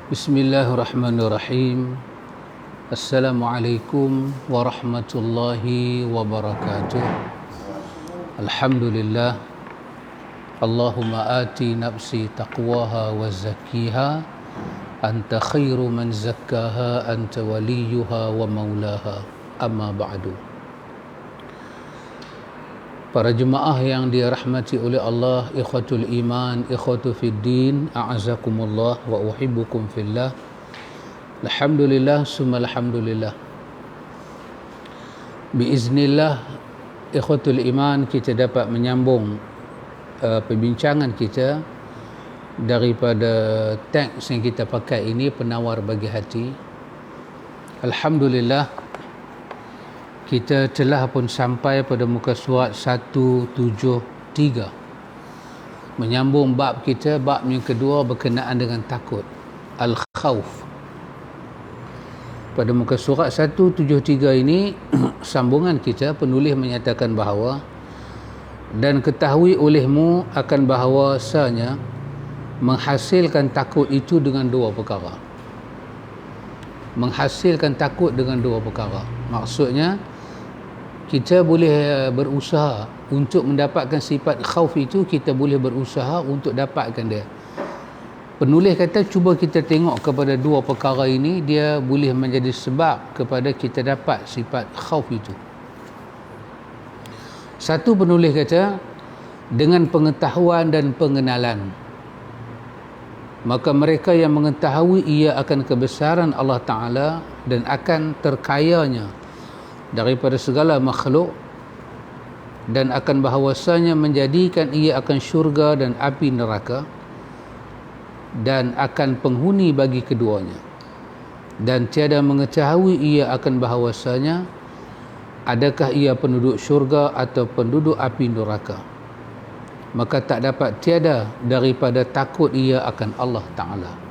Bismillahirrahmanirrahim. Assalamualaikum warahmatullahi wabarakatuh. Alhamdulillah. Allahumma ati nafsi taqwaha wa zakkiha. Anta khairu man zakkaha, anta waliyuha wa maulaha. Amma ba'du. Para jemaah yang dirahmati oleh Allah, ikhwatul iman, ikhwatu fid din, a'azakumullah wa uhibbukum fillah. Alhamdulillah summa alhamdulillah. Biiznillah, ikhwatul iman, kita dapat menyambung perbincangan kita daripada teks yang kita pakai ini, penawar bagi hati. Alhamdulillah, kita telah pun sampai pada muka surat 173, menyambung bab kita, bab yang kedua berkenaan dengan takut, al-khawf. Pada muka surat 173 ini sambungan kita, penulis menyatakan bahawa dan ketahui olehmu akan bahawasanya menghasilkan takut itu dengan dua perkara. Menghasilkan takut dengan dua perkara. Maksudnya kita boleh berusaha untuk mendapatkan sifat khauf itu, kita boleh berusaha untuk dapatkan dia. Penulis kata cuba kita tengok kepada dua perkara ini, dia boleh menjadi sebab kepada kita dapat sifat khauf itu. Satu, penulis kata dengan pengetahuan dan pengenalan, maka mereka yang mengetahui ia akan kebesaran Allah Ta'ala dan akan terkayanya daripada segala makhluk, dan akan bahawasanya menjadikan ia akan syurga dan api neraka, dan akan penghuni bagi keduanya, dan tiada mengetahui ia akan bahawasanya adakah ia penduduk syurga atau penduduk api neraka, maka tak dapat tiada daripada takut ia akan Allah Ta'ala.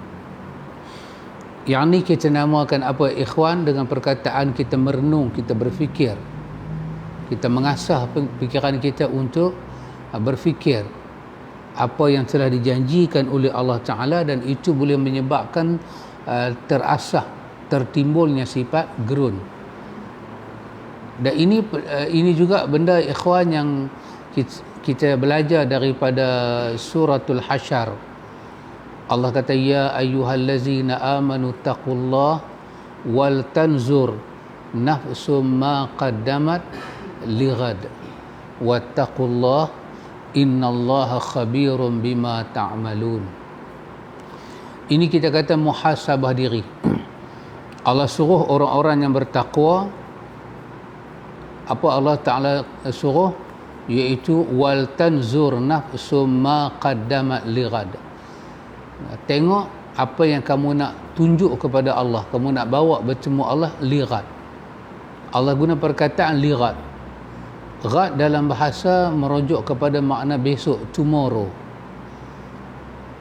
Yang ni kita namakan apa, ikhwan, dengan perkataan kita merenung, kita berfikir, kita mengasah fikiran kita untuk berfikir apa yang telah dijanjikan oleh Allah Ta'ala, dan itu boleh menyebabkan terasah, tertimbulnya sifat gerun. Dan ini juga benda, ikhwan, yang kita belajar daripada suratul Hasyr. Allah kata, ya ayyuhallazina amanu taqullah wal tanzur nafsum ma qaddamat lighad wattaqullah innallaha khabirum bima ta'malun. Ini kita kata muhasabah diri. Allah suruh orang-orang yang bertakwa, apa Allah Ta'ala suruh? Iaitu wal tanzur nafsum ma qaddamat lighad. Tengok apa yang kamu nak tunjuk kepada Allah, kamu nak bawa bertemu Allah, lighad. Allah guna perkataan lighad. Ghad dalam bahasa merujuk kepada makna besok, tomorrow.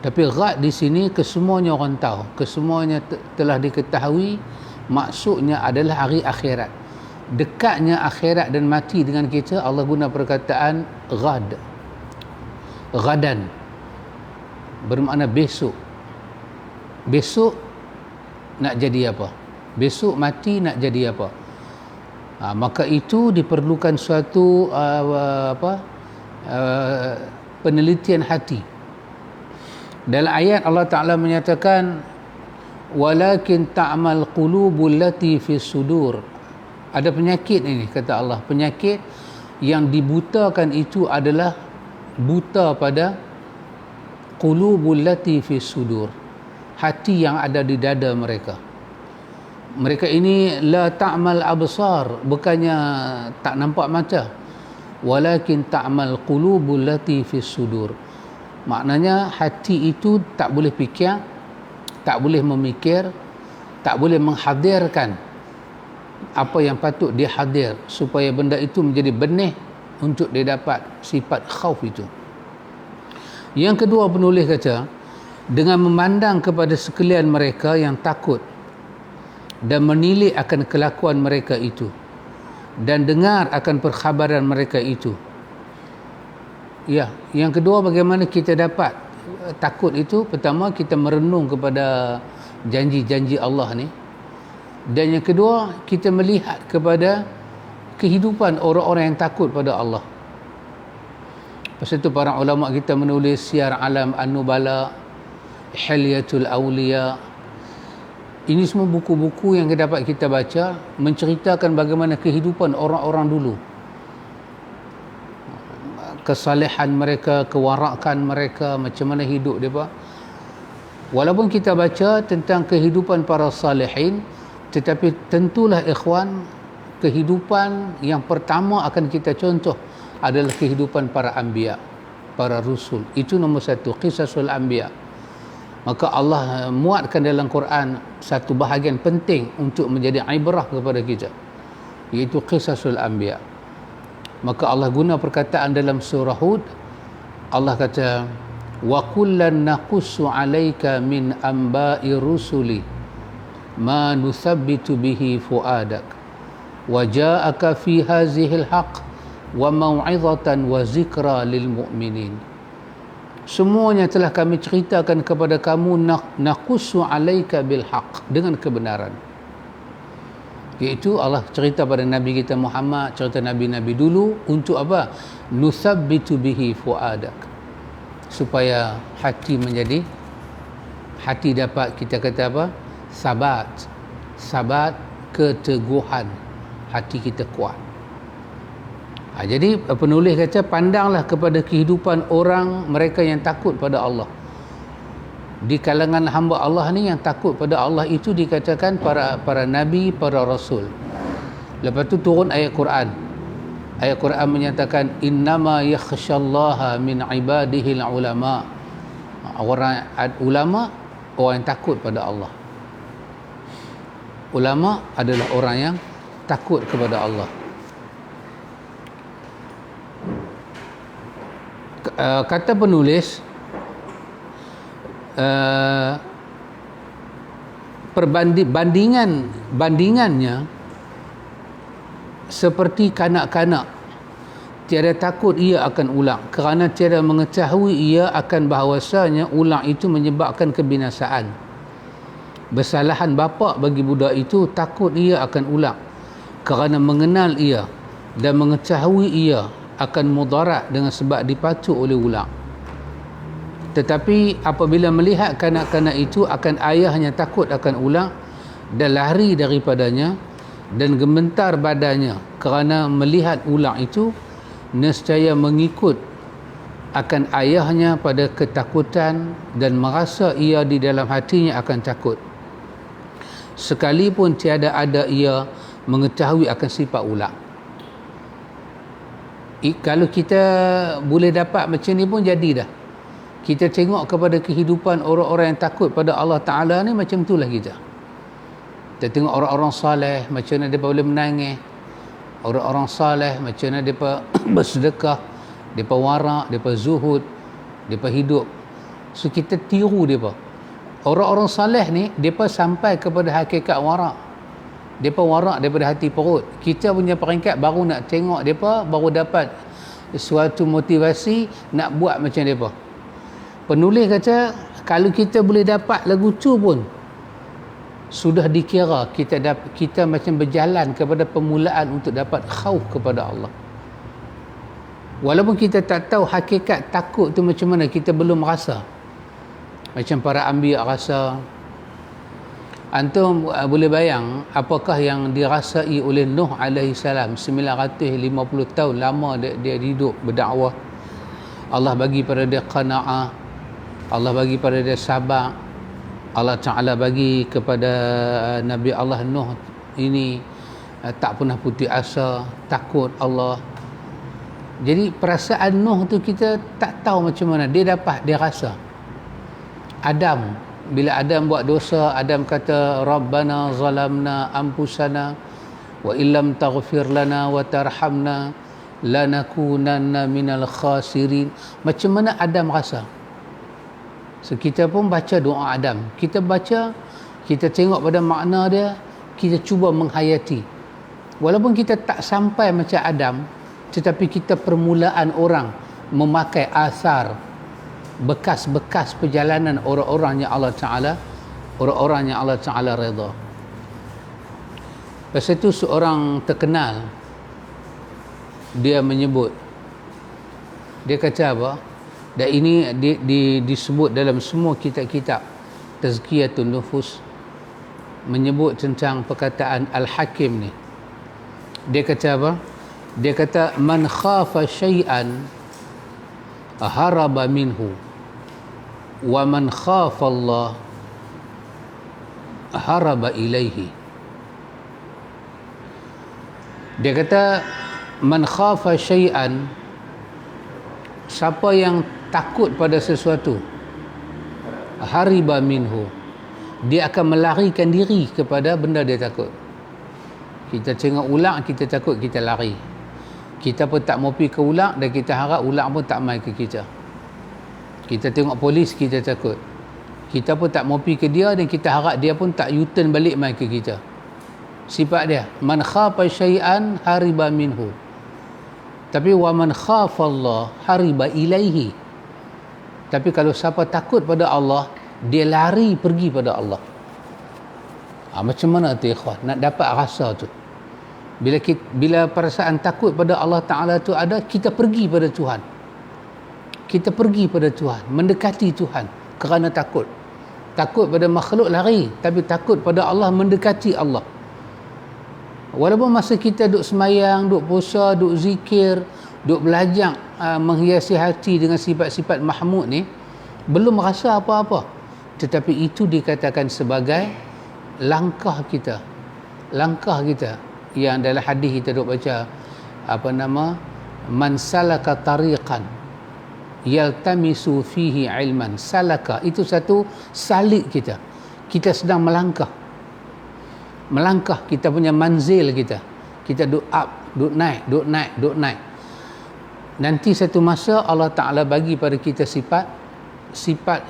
Tapi ghad di sini kesemuanya orang tahu, kesemuanya telah diketahui, maksudnya adalah hari akhirat. Dekatnya akhirat dan mati dengan kita, Allah guna perkataan ghad. Ghadan bermakna besok. Besok nak jadi apa? Besok mati nak jadi apa? Maka itu diperlukan suatu penelitian hati. Dalam ayat Allah Ta'ala menyatakan walakin ta'mal qulubul lati fis sudur. Ada penyakit ini, kata Allah, penyakit yang dibutakan itu adalah buta pada qulubul lati fis sudur, hati yang ada di dada mereka. Mereka ini la ta'mal absar, bukannya tak nampak mata, walakin ta'mal qulubul lati fis sudur. Maknanya hati itu tak boleh fikir, tak boleh memikir, tak boleh menghadirkan apa yang patut dia hadir, supaya benda itu menjadi benih untuk dia dapat sifat khauf itu. Yang kedua, penulis kata dengan memandang kepada sekalian mereka yang takut dan menilik akan kelakuan mereka itu dan dengar akan perkhabaran mereka itu. Ya, yang kedua, bagaimana kita dapat takut itu? Pertama, kita merenung kepada janji-janji Allah ni. Dan yang kedua, kita melihat kepada kehidupan orang-orang yang takut pada Allah. Pasal itu para ulama kita menulis Syiar Alam An-Nubala, Hilyatul Awliya. Ini semua buku-buku yang dapat kita baca menceritakan bagaimana kehidupan orang-orang dulu, kesalehan mereka, kewarakan mereka, macam mana hidup mereka. Walaupun kita baca tentang kehidupan para salihin, tetapi tentulah ikhwan, kehidupan yang pertama akan kita contoh adalah kehidupan para anbiya, para rasul. Itu nombor satu, qisasul anbiya. Maka Allah muatkan dalam Quran satu bahagian penting untuk menjadi ibrah kepada kita, iaitu qisasul anbiya. Maka Allah guna perkataan dalam surah Hud. Allah kata, wa kullan naqussu 'alaika min anba'i rusuli ma nuthabbitu bihi fuadak wa ja'aka fi hazihil haqq wa mau'izatan wa zikra lil mu'minin. Semuanya telah kami ceritakan kepada kamu, naqussu 'alaika bil haqq, dengan kebenaran. Iaitu Allah cerita pada Nabi kita Muhammad, cerita Nabi-Nabi dulu untuk apa? Nuthabbitu bihi fuadak, supaya hati dapat kita kata apa? Sabat, keteguhan, hati kita kuat. Jadi penulis kata, pandanglah kepada kehidupan orang mereka yang takut pada Allah. Di kalangan hamba Allah ni yang takut pada Allah itu dikatakan para nabi, para rasul. Lepas tu turun ayat Quran. Ayat Quran menyatakan innama yakhsyallaha min ibadihil ulama. Orang yang takut pada Allah. Ulama adalah orang yang takut kepada Allah. Kata penulis, bandingannya seperti kanak-kanak, tiada takut ia akan ulang, kerana tiada mengetahui ia akan bahawasanya ulang itu menyebabkan kebinasaan. Bersalahan bapa bagi budak itu, takut ia akan ulang, kerana mengenal ia dan mengetahui ia akan mudarat dengan sebab dipacu oleh ulang. Tetapi apabila melihat kanak-kanak itu akan ayahnya takut akan ulang dan lari daripadanya dan gemetar badannya kerana melihat ulang itu, nescaya mengikut akan ayahnya pada ketakutan dan merasa ia di dalam hatinya akan takut, sekalipun tiada ada ia mengetahui akan sifat ulang. Kalau kita boleh dapat macam ni pun jadi dah. Kita tengok kepada kehidupan orang-orang yang takut pada Allah Ta'ala ni, macam itulah kita. Kita tengok orang-orang saleh, macam mana mereka boleh menangis. Orang-orang saleh, macam mana mereka bersedekah, mereka warak, mereka zuhud, mereka hidup. So kita tiru mereka. Orang-orang saleh ni, mereka sampai kepada hakikat warak. Mereka warak daripada hati perut. Kita punya peringkat baru nak tengok mereka, baru dapat suatu motivasi nak buat macam mereka. Penulis kata, kalau kita boleh dapat lagu tu pun sudah dikira kita macam berjalan kepada permulaan untuk dapat khauf kepada Allah. Walaupun kita tak tahu hakikat takut tu macam mana, kita belum rasa macam para anbiya rasa. Antum boleh bayang apakah yang dirasai oleh Nuh alaihi salam 950 tahun lama dia hidup berdakwah. Allah bagi pada dia qanaah, Allah bagi pada dia sabar. Allah Ta'ala bagi kepada Nabi Allah Nuh ini tak pernah putus asa, takut Allah. Jadi perasaan Nuh tu kita tak tahu macam mana, dia rasa. Adam, bila Adam buat dosa, Adam kata Rabbana zalamna anfusana wa illam taghfir lana wa tarhamna lanakunanna minal khasirin. Macam mana Adam rasa? So kita pun baca doa Adam, kita baca, kita tengok pada makna dia, kita cuba menghayati. Walaupun kita tak sampai macam Adam, tetapi kita permulaan orang memakai asar, bekas-bekas perjalanan orang-orang yang Allah Ta'ala orang-orang yang Allah Ta'ala redha. Pasal itu seorang terkenal, dia menyebut, dia kata apa, dan ini disebut dalam semua kitab-kitab Tazkiyatun Nufus, menyebut tentang perkataan Al-Hakim ni. Dia kata apa? Dia kata, man khafa syai'an haraba minhu, wa man khafa Allah haraba ilaihi. Dia kata, man khafa syai'an, siapa yang takut pada sesuatu, hariba minhu, dia akan melarikan diri kepada benda dia takut. Kita tengok ular, kita takut, kita lari. Kita pun tak mau pergi ke ular, dan kita harap ular pun tak mai ke kita. Kita tengok polis, kita takut. Kita pun tak mau pergi ke dia, dan kita harap dia pun tak U-turn balik mai ke kita. Sifat dia, man khafa syai'an hariba minhu. Tapi wa man khafa Allah hariba ilaihi. Tapi kalau siapa takut pada Allah, dia lari pergi pada Allah. Macam mana tu ikhwan nak dapat rasa tu? Bila perasaan takut pada Allah Ta'ala tu ada, kita pergi pada Tuhan. Kita pergi pada Tuhan, mendekati Tuhan kerana takut. Takut pada makhluk lari, tapi takut pada Allah, mendekati Allah. Walaupun masa kita duk semayang, duk puasa, duk zikir, duk belajar menghiasi hati dengan sifat-sifat mahmud ni, belum rasa apa-apa. Tetapi itu dikatakan sebagai langkah kita yang dalam hadis kita duk baca, apa nama, man salaka tariqan yaltamisu fihi ilman. Salaka itu satu salik kita sedang melangkah kita punya manzil, kita duk up, duk naik. Nanti satu masa Allah Ta'ala bagi pada kita sifat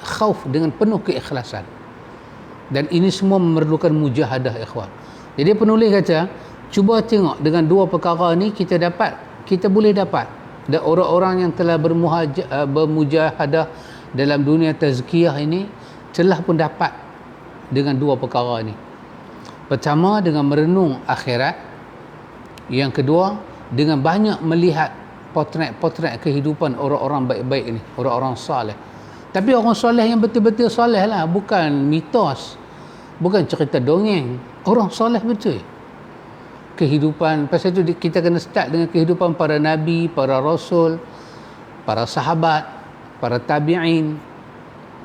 khauf dengan penuh keikhlasan. Dan ini semua memerlukan mujahadah ikhwan. Jadi penulis kata, cuba tengok dengan dua perkara ni kita boleh dapat. Dan orang-orang yang telah bermujahadah dalam dunia tazkiyah ini telah pun dapat dengan dua perkara ni. Pertama, dengan merenung akhirat. Yang kedua, dengan banyak melihat potret-potret kehidupan orang-orang baik-baik ini, orang-orang soleh. Tapi orang soleh yang betul-betul soleh lah, bukan mitos, bukan cerita dongeng. Orang soleh betul. Kehidupan, pasal itu kita kena start dengan kehidupan para nabi, para rasul, para sahabat, para tabi'in.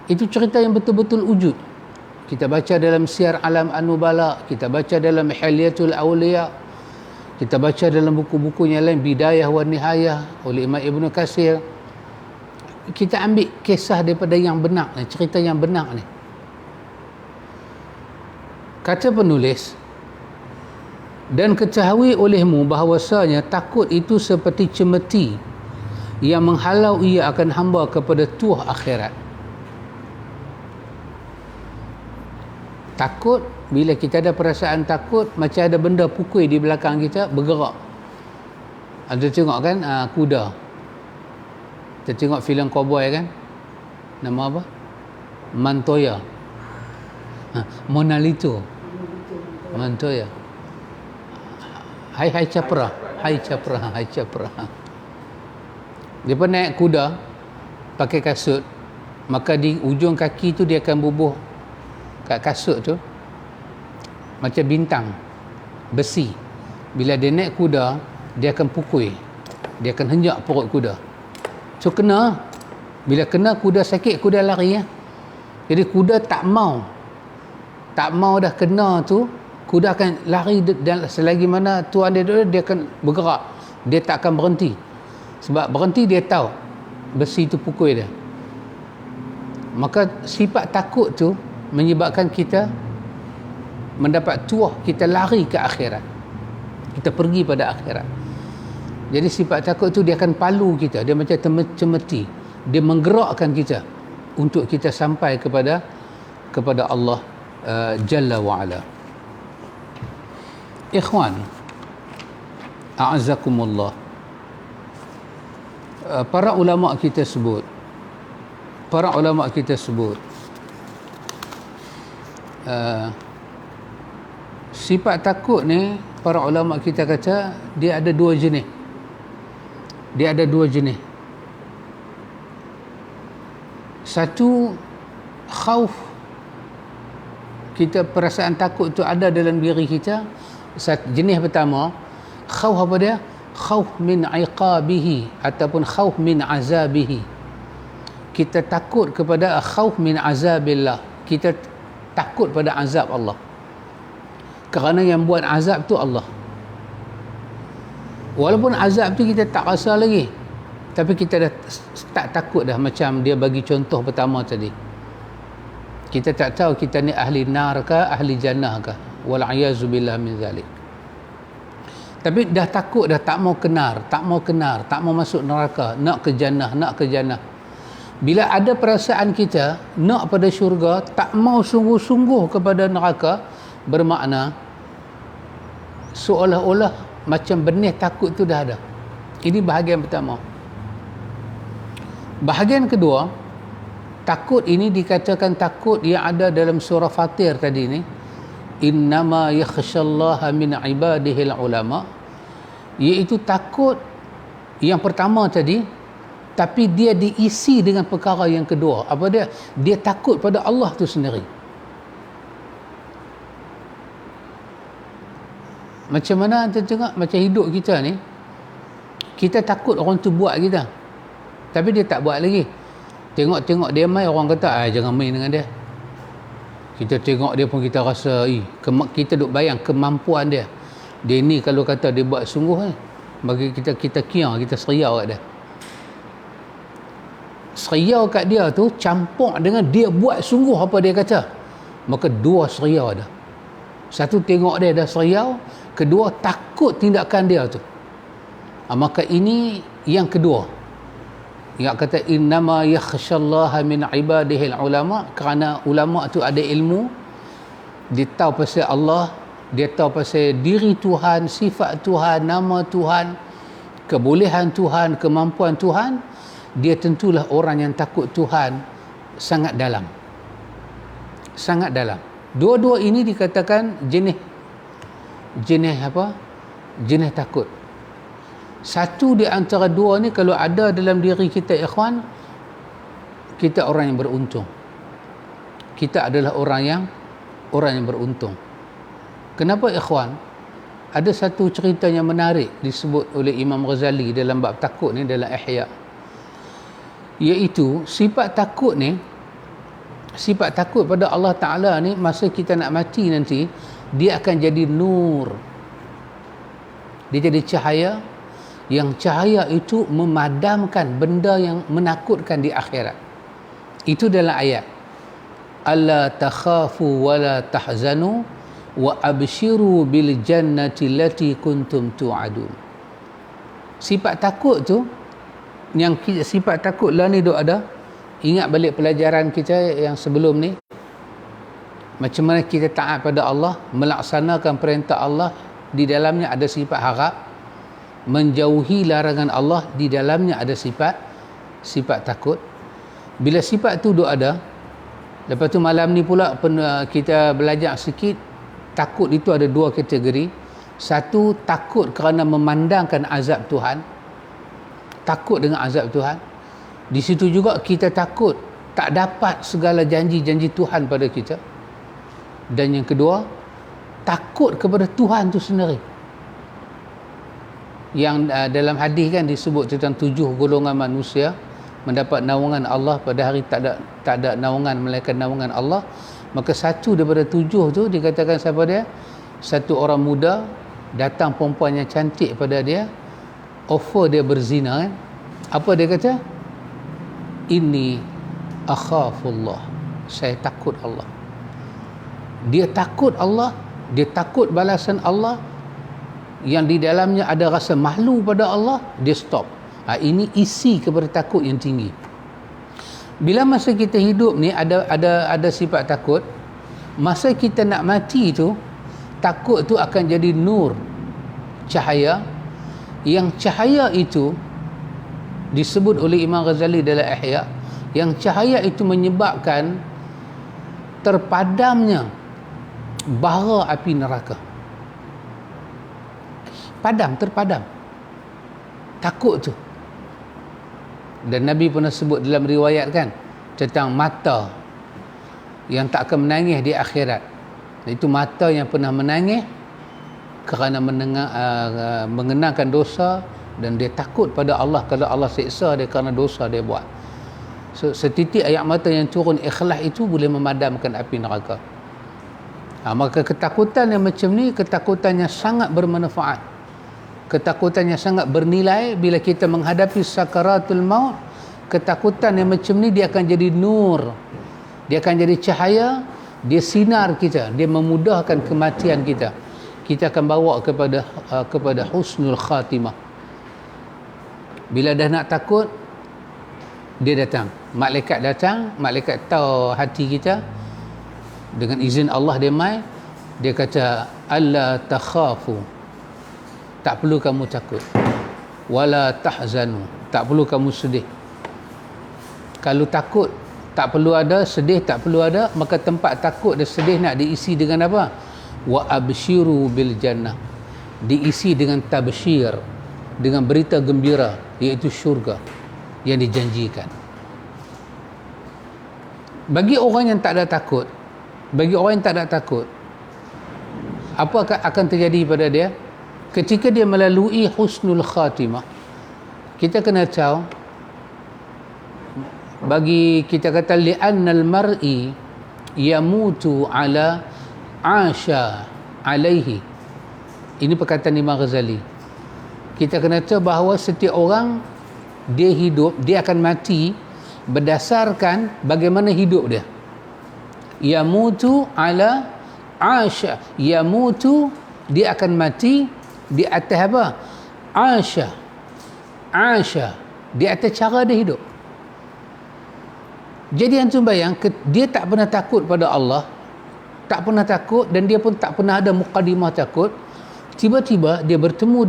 Itu cerita yang betul-betul wujud. Kita baca dalam Syiar Alam An-Nubala, kita baca dalam Hilyatul Awliya, kita baca dalam buku-buku yang lain, Bidayah wa Nihayah oleh Imam Ibn Katsir. Kita ambil kisah daripada yang benar ni, cerita yang benar ni. Kata penulis, dan ketahui olehmu bahawasanya takut itu seperti cemeti yang menghalau ia akan hamba kepada tuah akhirat. Takut, bila kita ada perasaan takut, macam ada benda pukul di belakang kita, bergerak. Ada tengok kan, kuda. Kita tengok filem cowboy kan, nama apa? Montoya. Monalito. Montoya. Hai Capra. Dia pun naik kuda pakai kasut, maka di ujung kaki tu dia akan bubuh kat kasut tu macam bintang besi. Bila dia naik kuda, dia akan pukul, dia akan henjak perut kuda. So kena, bila kena kuda sakit, kuda lari ya. Jadi kuda tak mau dah kena tu, kuda akan lari, dan selagi mana tuan dia akan bergerak, dia tak akan berhenti. Sebab berhenti dia tahu besi tu pukul dia. Maka sifat takut tu menyebabkan kita mendapat tuah, kita lari ke akhirat, kita pergi pada akhirat. Jadi sifat takut tu dia akan palu kita, dia macam cemeti, dia menggerakkan kita untuk kita sampai kepada Allah Jalla wa'ala. Ikhwan a'azakumullah, para ulama kita sebut Sifat takut ni para ulama kita kata dia ada dua jenis. Satu, khauf. Kita perasaan takut tu ada dalam diri kita. Jenis pertama, khauf apa dia? Khauf min iqabihi ataupun khauf min azabihi. Kita takut kepada khauf min azabillah. Kita takut pada azab Allah. Kerana yang buat azab tu Allah. Walaupun azab tu kita tak rasa lagi, tapi kita dah tak takut dah. Macam dia bagi contoh pertama tadi, kita tak tahu kita ni ahli nar ke ahli jannah ke, wal'ayazubillah min zalik. Tapi dah takut dah, tak mau kenar, tak mau masuk neraka, nak ke jannah. Bila ada perasaan kita nak pada syurga, tak mau sungguh-sungguh kepada neraka, bermakna seolah-olah macam benih takut tu dah ada. Ini bahagian pertama. Bahagian kedua, takut ini dikatakan takut yang ada dalam surah Fatir tadi ni, innama yakhshallaha min ibadihil ulama, iaitu takut yang pertama tadi, tapi dia diisi dengan perkara yang kedua. Apa dia? Dia takut pada Allah tu sendiri. Macam mana anda tengok, macam hidup kita ni, kita takut orang tu buat kita, tapi dia tak buat lagi. Tengok dia main, orang kata jangan main dengan dia. Kita tengok dia pun kita rasa kita duk bayang kemampuan dia. Dia ni kalau kata dia buat sungguh ni, bagi kita kiang, kita seriau kat dia. Seriau kat dia tu campur dengan dia buat sungguh apa dia kata, maka dua seriau dah. Satu, tengok dia dah seriau. Kedua, takut tindakan dia tu. Maka ini yang kedua. Yang kata innama yakhshallaha min ibadihil ulama, kerana ulama tu ada ilmu, dia tahu pasal Allah, dia tahu pasal diri Tuhan, sifat Tuhan, nama Tuhan, kebolehan Tuhan, kemampuan Tuhan. Dia tentulah orang yang takut Tuhan sangat dalam. Sangat dalam. Dua-dua ini dikatakan jenis apa? Jenis takut. Satu di antara dua ni kalau ada dalam diri kita, ikhwan, kita orang yang beruntung. Kita adalah orang yang beruntung. Kenapa, ikhwan? Ada satu cerita yang menarik disebut oleh Imam Ghazali dalam bab takut ni dalam Ihya. Iaitu sifat takut pada Allah Ta'ala ni, masa kita nak mati nanti, dia akan jadi nur. Dia jadi cahaya, yang cahaya itu memadamkan benda yang menakutkan di akhirat. Itu dalam ayat, alla takhafu wa la tahzanu wa abshiru bil jannati allati kuntum tu'adun. Sifat takut tu, yang sifat takut lah ni duk ada. Ingat balik pelajaran kita yang sebelum ni, macam mana kita taat pada Allah, melaksanakan perintah Allah, di dalamnya ada sifat harap, menjauhi larangan Allah, di dalamnya ada sifat takut. Bila sifat tu duk ada, lepas tu malam ni pula kita belajar sikit, takut itu ada dua kategori. Satu, takut kerana memandangkan azab Tuhan, takut dengan azab Tuhan. Di situ juga kita takut tak dapat segala janji-janji Tuhan pada kita. Dan yang kedua, takut kepada Tuhan tu sendiri. Yang dalam hadis kan disebut tentang 7 golongan manusia mendapat naungan Allah pada hari tak ada naungan melainkan naungan Allah. Maka satu daripada 7 tu dikatakan siapa dia? Satu orang muda, datang perempuan yang cantik pada dia, offer dia berzina kan. Apa dia kata? Inni akhafullah, saya takut Allah. Dia takut Allah, dia takut balasan Allah, yang di dalamnya ada rasa malu pada Allah, dia stop. Ini isi kepada takut yang tinggi. Bila masa kita hidup ni ada sifat takut, masa kita nak mati tu, takut tu akan jadi nur, cahaya, yang cahaya itu disebut oleh Imam Ghazali dalam Ihya, yang cahaya itu menyebabkan terpadamnya bara api neraka. Terpadam. Takut tu. Dan Nabi pernah sebut dalam riwayat kan tentang mata yang tak akan menangis di akhirat. Itu mata yang pernah menangis kerana mengenangkan dosa, dan dia takut pada Allah kalau Allah seksa dia kerana dosa dia buat. So, setitik air mata yang turun ikhlas itu boleh memadamkan api neraka. Maka ketakutan yang macam ni, ketakutan yang sangat bermanfaat, ketakutan yang sangat bernilai. Bila kita menghadapi sakaratul maut, ketakutan yang macam ni dia akan jadi nur, dia akan jadi cahaya, dia sinar kita, dia memudahkan kematian kita. Kita akan bawa kepada husnul khatimah. Bila dah nak takut, dia datang, malaikat tahu hati kita. Dengan izin Allah dia mai, dia kata alla takhafu, tak perlu kamu takut, wala tahzanu, tak perlu kamu sedih. Kalau takut tak perlu ada, sedih tak perlu ada, maka tempat takut dan sedih nak diisi dengan apa? Wa abshiru bil jannah, diisi dengan tabsyir, dengan berita gembira, iaitu syurga yang dijanjikan. Bagi orang yang tak ada takut, apa akan terjadi pada dia? Ketika dia melalui husnul khatimah, kita kena tahu, bagi kita kata li'annal mar'i yamutu ala asha alaihi. Ini perkataan Imam Ghazali. Kita kena tahu bahawa setiap orang dia hidup, dia akan mati berdasarkan bagaimana hidup dia. Yamutu ala asha, yamutu, dia akan mati di atas apa? Asha, di atas cara dia hidup. Jadi antum bayang, dia tak pernah takut pada Allah, tak pernah takut, dan dia pun tak pernah ada muqaddimah takut. Tiba-tiba dia bertemu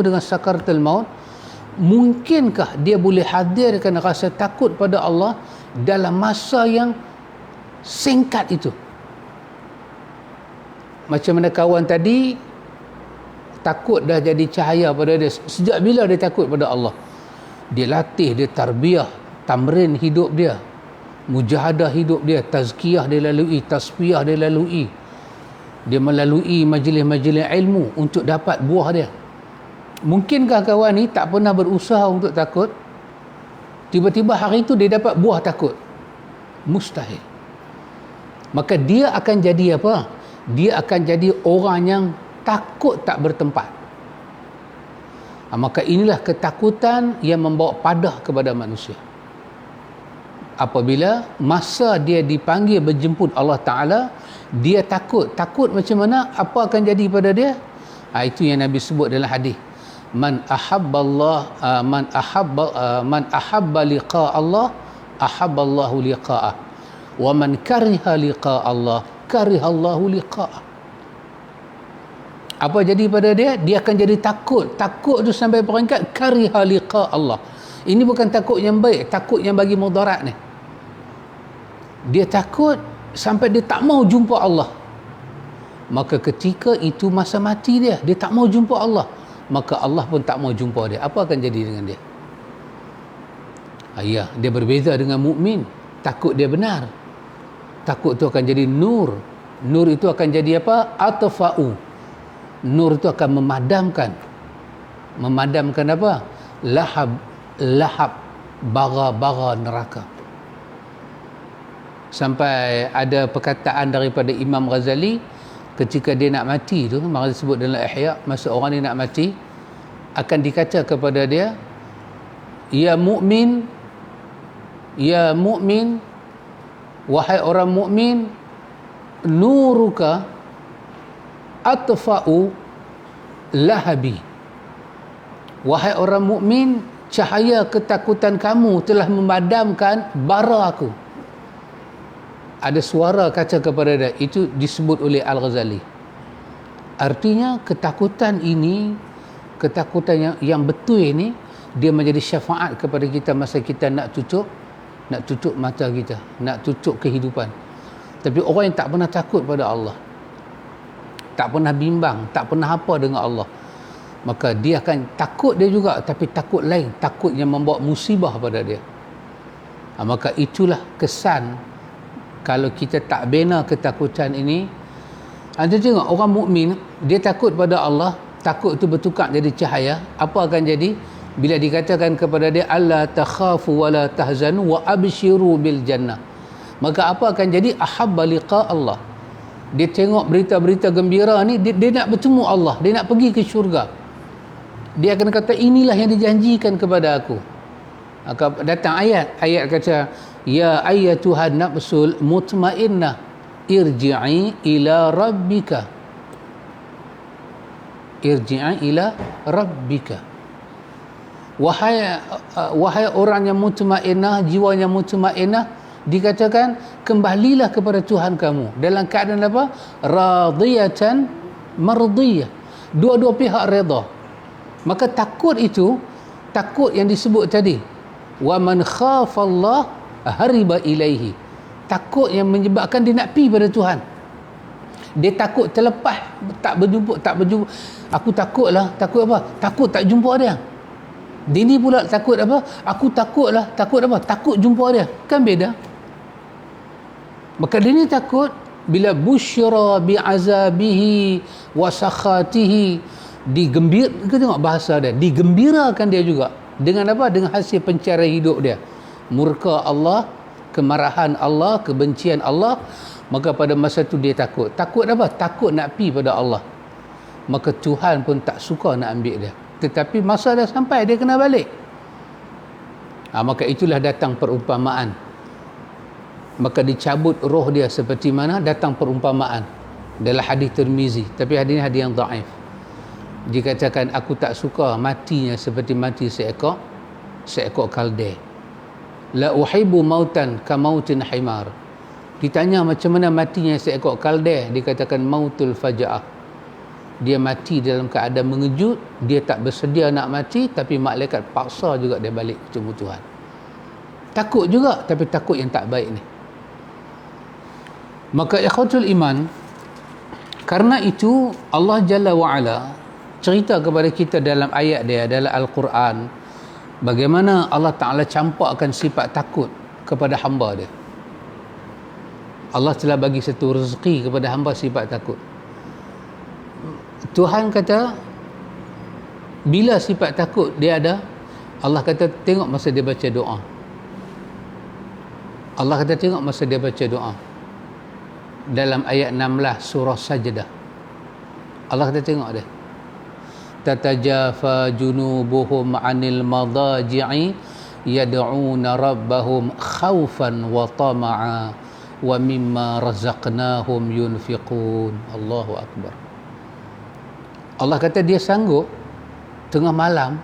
dengan sakaratul maut. Mungkinkah dia boleh hadirkan rasa takut pada Allah dalam masa yang singkat itu? Macam mana kawan tadi, takut dah jadi cahaya pada dia. Sejak bila dia takut pada Allah? Dia latih, dia tarbiyah, tamrin hidup dia, mujahadah hidup dia, tazkiyah dia lalui, tasfiyah dia lalui, dia melalui majlis-majlis ilmu untuk dapat buah dia. Mungkinkah kawan ni tak pernah berusaha untuk takut, tiba-tiba hari itu dia dapat buah takut? Mustahil. Maka dia akan jadi apa? Dia akan jadi orang yang takut tak bertempat. Maka inilah ketakutan yang membawa padah kepada manusia. Apabila masa dia dipanggil berjemput Allah Ta'ala, dia takut macam mana? Apa akan jadi pada dia? Itu yang Nabi sebut dalam hadis, man ahabba liqa Allah ahabballahu liqa'ah, wa man kariha liqa Allah kariha Allahu liqa'ah. Apa jadi pada dia? Dia akan jadi takut tu sampai peringkat kariha liqa Allah. Ini bukan takut yang baik, takut yang bagi mudarat ni. Dia takut sampai dia tak mau jumpa Allah. Maka ketika itu masa mati dia tak mau jumpa Allah, maka Allah pun tak mau jumpa dia. Apa akan jadi dengan dia? Dia berbeza dengan mukmin. Takut dia benar. Takut tu akan jadi nur. Nur itu akan jadi apa? Atfa'u. Nur itu akan memadamkan apa? Lahab bara neraka. Sampai ada perkataan daripada Imam Ghazali ketika dia nak mati tu, maka disebut dalam Ihya, masa orang ni nak mati, akan dikata kepada dia, ya mukmin, wahai orang mukmin, nuruka atfa'u lahabi. Wahai orang mukmin, cahaya ketakutan kamu telah memadamkan bara aku. Ada suara kata kepada dia, itu disebut oleh Al-Ghazali. Artinya ketakutan ini, ketakutan yang betul ini, dia menjadi syafaat kepada kita masa kita nak tutup mata kita, nak tutup kehidupan. Tapi orang yang tak pernah takut pada Allah, tak pernah bimbang, tak pernah apa dengan Allah, maka dia akan takut dia juga, tapi takut lain, takut yang membawa musibah pada dia. Maka itulah kesan kalau kita tak bina ketakutan ini. Anda tengok orang mukmin, dia takut pada Allah, takut itu bertukar jadi cahaya. Apa akan jadi bila dikatakan kepada dia alla takhafu wala tahzanu wa abshiru bil jannah? Maka apa akan jadi? Ahabba liqa Allah. Dia tengok berita-berita gembira ni, dia nak bertemu Allah, dia nak pergi ke syurga. Dia akan kata inilah yang dijanjikan kepada aku. Datang ayat kata ya ayyatuhan nafsul mutmainnah irji'i ila rabbika, irji'i ila rabbika. Wahai orang yang mutmainnah, jiwanya mutmainnah, dikatakan kembalilah kepada Tuhan kamu dalam keadaan apa? Radiyatan mardiyah, dua-dua pihak redha. Maka takut itu, takut yang disebut tadi, wa man khafallah hariba ilaihi, takut yang menyebabkan dia nak pergi pada Tuhan. Dia takut terlepas, tak berjumpa. Aku takutlah, takut apa? Takut tak jumpa dia. Dia ni pula takut apa? Aku takutlah, takut apa? Takut jumpa dia. Kan beda. Maka dia ni takut bila busyra bi'azabihi wa sakhatihi, kita tengok bahasa dia, digembirakan dia juga dengan apa? Dengan hasil pencarian hidup dia. Murka Allah, kemarahan Allah, kebencian Allah. Maka pada masa tu dia takut. Takut apa? Takut nak pi pada Allah. Maka Tuhan pun tak suka nak ambil dia. Tetapi masa dah sampai, dia kena balik. Maka itulah datang perumpamaan. Maka dicabut roh dia seperti mana datang perumpamaan dalam hadis Tirmizi. Tapi hadis ini hadis yang dhaif. Dikatakan aku tak suka matinya seperti mati seekor kaldeh. La uhibbu mautan ka mautin himar. Ditanya macam mana matinya seekor kaldeh, dikatakan mautul faja'ah. Dia mati dalam keadaan mengejut, dia tak bersedia nak mati, tapi malaikat paksa juga dia balik ketemu Tuhan. Takut juga, tapi takut yang tak baik ni. Maka ikhwatul iman, karena itu Allah Jalla wa'ala cerita kepada kita dalam ayat dia, dalam Al-Quran, bagaimana Allah Ta'ala campakkan sifat takut kepada hamba dia. Allah telah bagi satu rezeki kepada hamba sifat takut. Tuhan kata bila sifat takut dia ada, Allah kata tengok masa dia baca doa. Allah kata tengok masa dia baca doa dalam ayat 16 surah Sajdah. Allah kata tengok dia, tatajafa junubuhum 'anil madaji'i yad'una rabbahum khaufan wa tama'a wa mimma razaqnahum yunfiqun. Allahu akbar. Allah kata dia sanggup tengah malam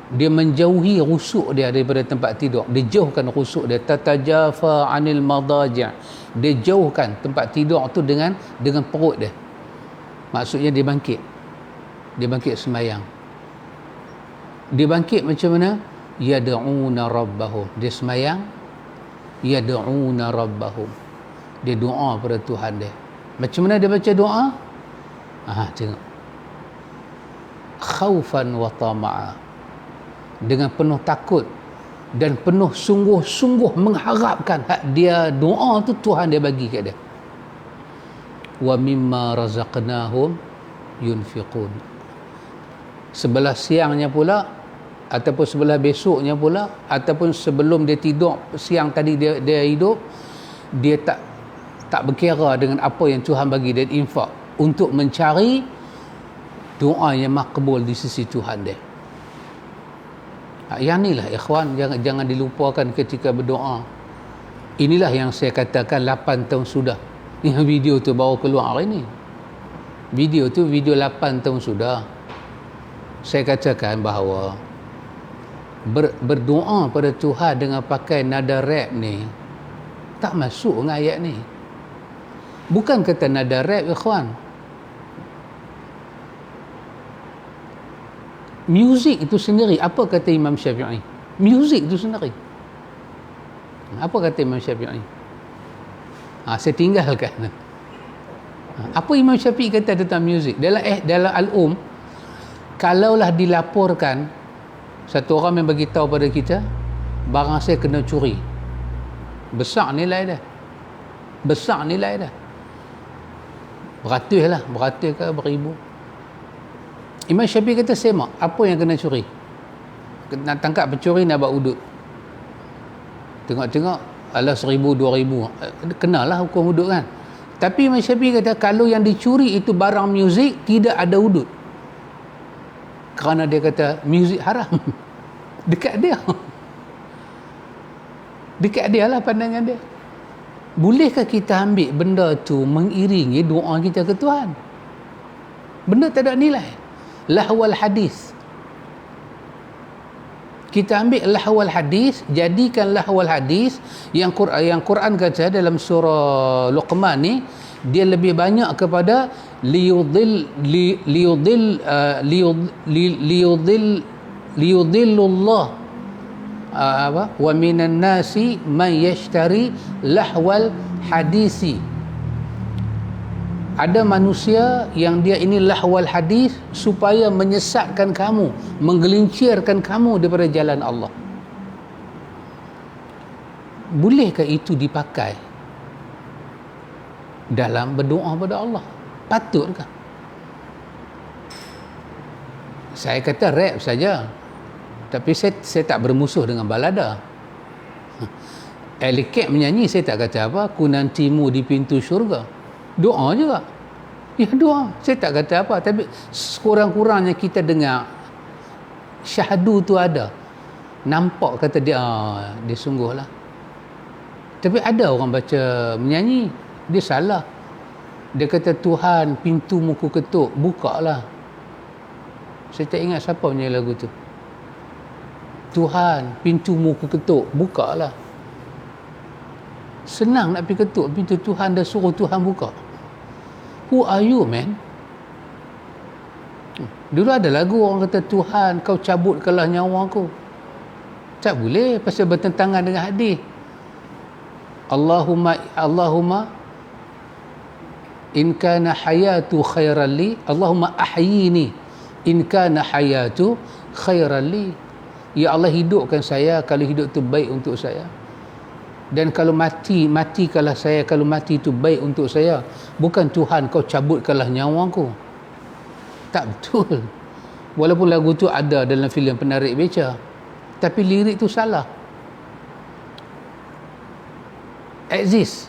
dia menjauhi rusuk dia daripada tempat tidur. Dia jauhkan rusuk dia. Tatajafa 'anil madaji'. Dia jauhkan tempat tidur tu dengan perut dia. Maksudnya dia bangkit. Dia bangkit semayang. Dia bangkit macam mana? Yad'una rabbahum. Dia semayang. Yad'una rabbahum. Dia doa pada Tuhan dia. Macam mana dia baca doa? Tengok. Khaufan wa tama'a. Dengan penuh takut dan penuh sungguh-sungguh mengharapkan hak dia doa tu Tuhan dia bagi kat dia. Wa mimma razaqnahum yunfiqun. Sebelah siangnya pula ataupun sebelah besoknya pula ataupun sebelum dia tidur siang tadi dia hidup, dia tak berkira dengan apa yang Tuhan bagi dan infak untuk mencari doa yang makbul di sisi Tuhan dia. Yang inilah ikhwan, jangan dilupakan ketika berdoa. Inilah yang saya katakan 8 tahun sudah. Ini video tu baru keluar hari ni. Video 8 tahun sudah. Saya katakan bahawa berdoa pada Tuhan dengan pakai nada rap ni tak masuk dengan ayat ni. Bukan kata nada rap ikhwan. Muzik itu sendiri, apa kata Imam Syafi'i? Muzik itu sendiri. Apa kata Imam Syafi'i? Saya tinggalkan. Apa Imam Syafi'i kata tentang muzik? Dalam Al-Um, kalaulah dilaporkan satu orang yang bagi tahu pada kita barang saya kena curi, besar nilai dia, beratus ke beribu. Imam Syafi'i kata semak, apa yang kena curi? Nak tangkap pencuri, nak buat udut, tengok-tengok alah 1,000 2,000, kenalah hukum udut kan. Tapi Imam Syafi'i kata kalau yang dicuri itu barang muzik, tidak ada udut, kerana dia kata muzik haram. Dekat dia lah pandangan dia. Bolehkah kita ambil benda tu mengiringi doa kita ke Tuhan? Benda tak ada nilai. Lahwal hadis, kita ambil lahwal hadis, jadikan lahwal hadis yang Quran kata dalam surah Luqman ni, dia lebih banyak kepada liyudillullah wa minan nasi man yashtari lahwal hadisi. Ada manusia yang dia ini lahwal hadis supaya menyesatkan kamu, menggelincirkan kamu daripada jalan Allah. Bolehkah itu dipakai dalam berdoa pada Allah? Patutkah? Saya kata rap saja, tapi saya tak bermusuh dengan balada. Alley Cat menyanyi, saya tak kata apa, ku nantimu di pintu syurga. Doa juga. Ya doa. Saya tak kata apa, tapi sekurang-kurangnya kita dengar syahdu tu ada. Nampak kata dia, dia sungguhlah. Tapi ada orang baca menyanyi, dia salah. Dia kata, Tuhan pintumu ku ketuk, bukalah. Saya tak ingat siapa menyanyi lagu tu. Tuhan pintumu ku ketuk, bukalah. Senang nak pergi ketuk pintu Tuhan, dah suruh Tuhan buka. Who are you, man? Dulu ada lagu orang kata, Tuhan kau cabutkanlah nyawa aku. Tak boleh, pasal bertentangan dengan hadis. Allahumma in kana hayatu khairan li, Allahumma ahyini in kana hayatu khairan li. Ya Allah, hidupkan saya kalau hidup itu baik untuk saya. Dan kalau matikanlah saya kalau mati itu baik untuk saya. Bukan Tuhan kau cabutkanlah nyawaku. Tak betul. Walaupun lagu tu ada dalam filem Penarik Beca, tapi lirik tu salah. Exist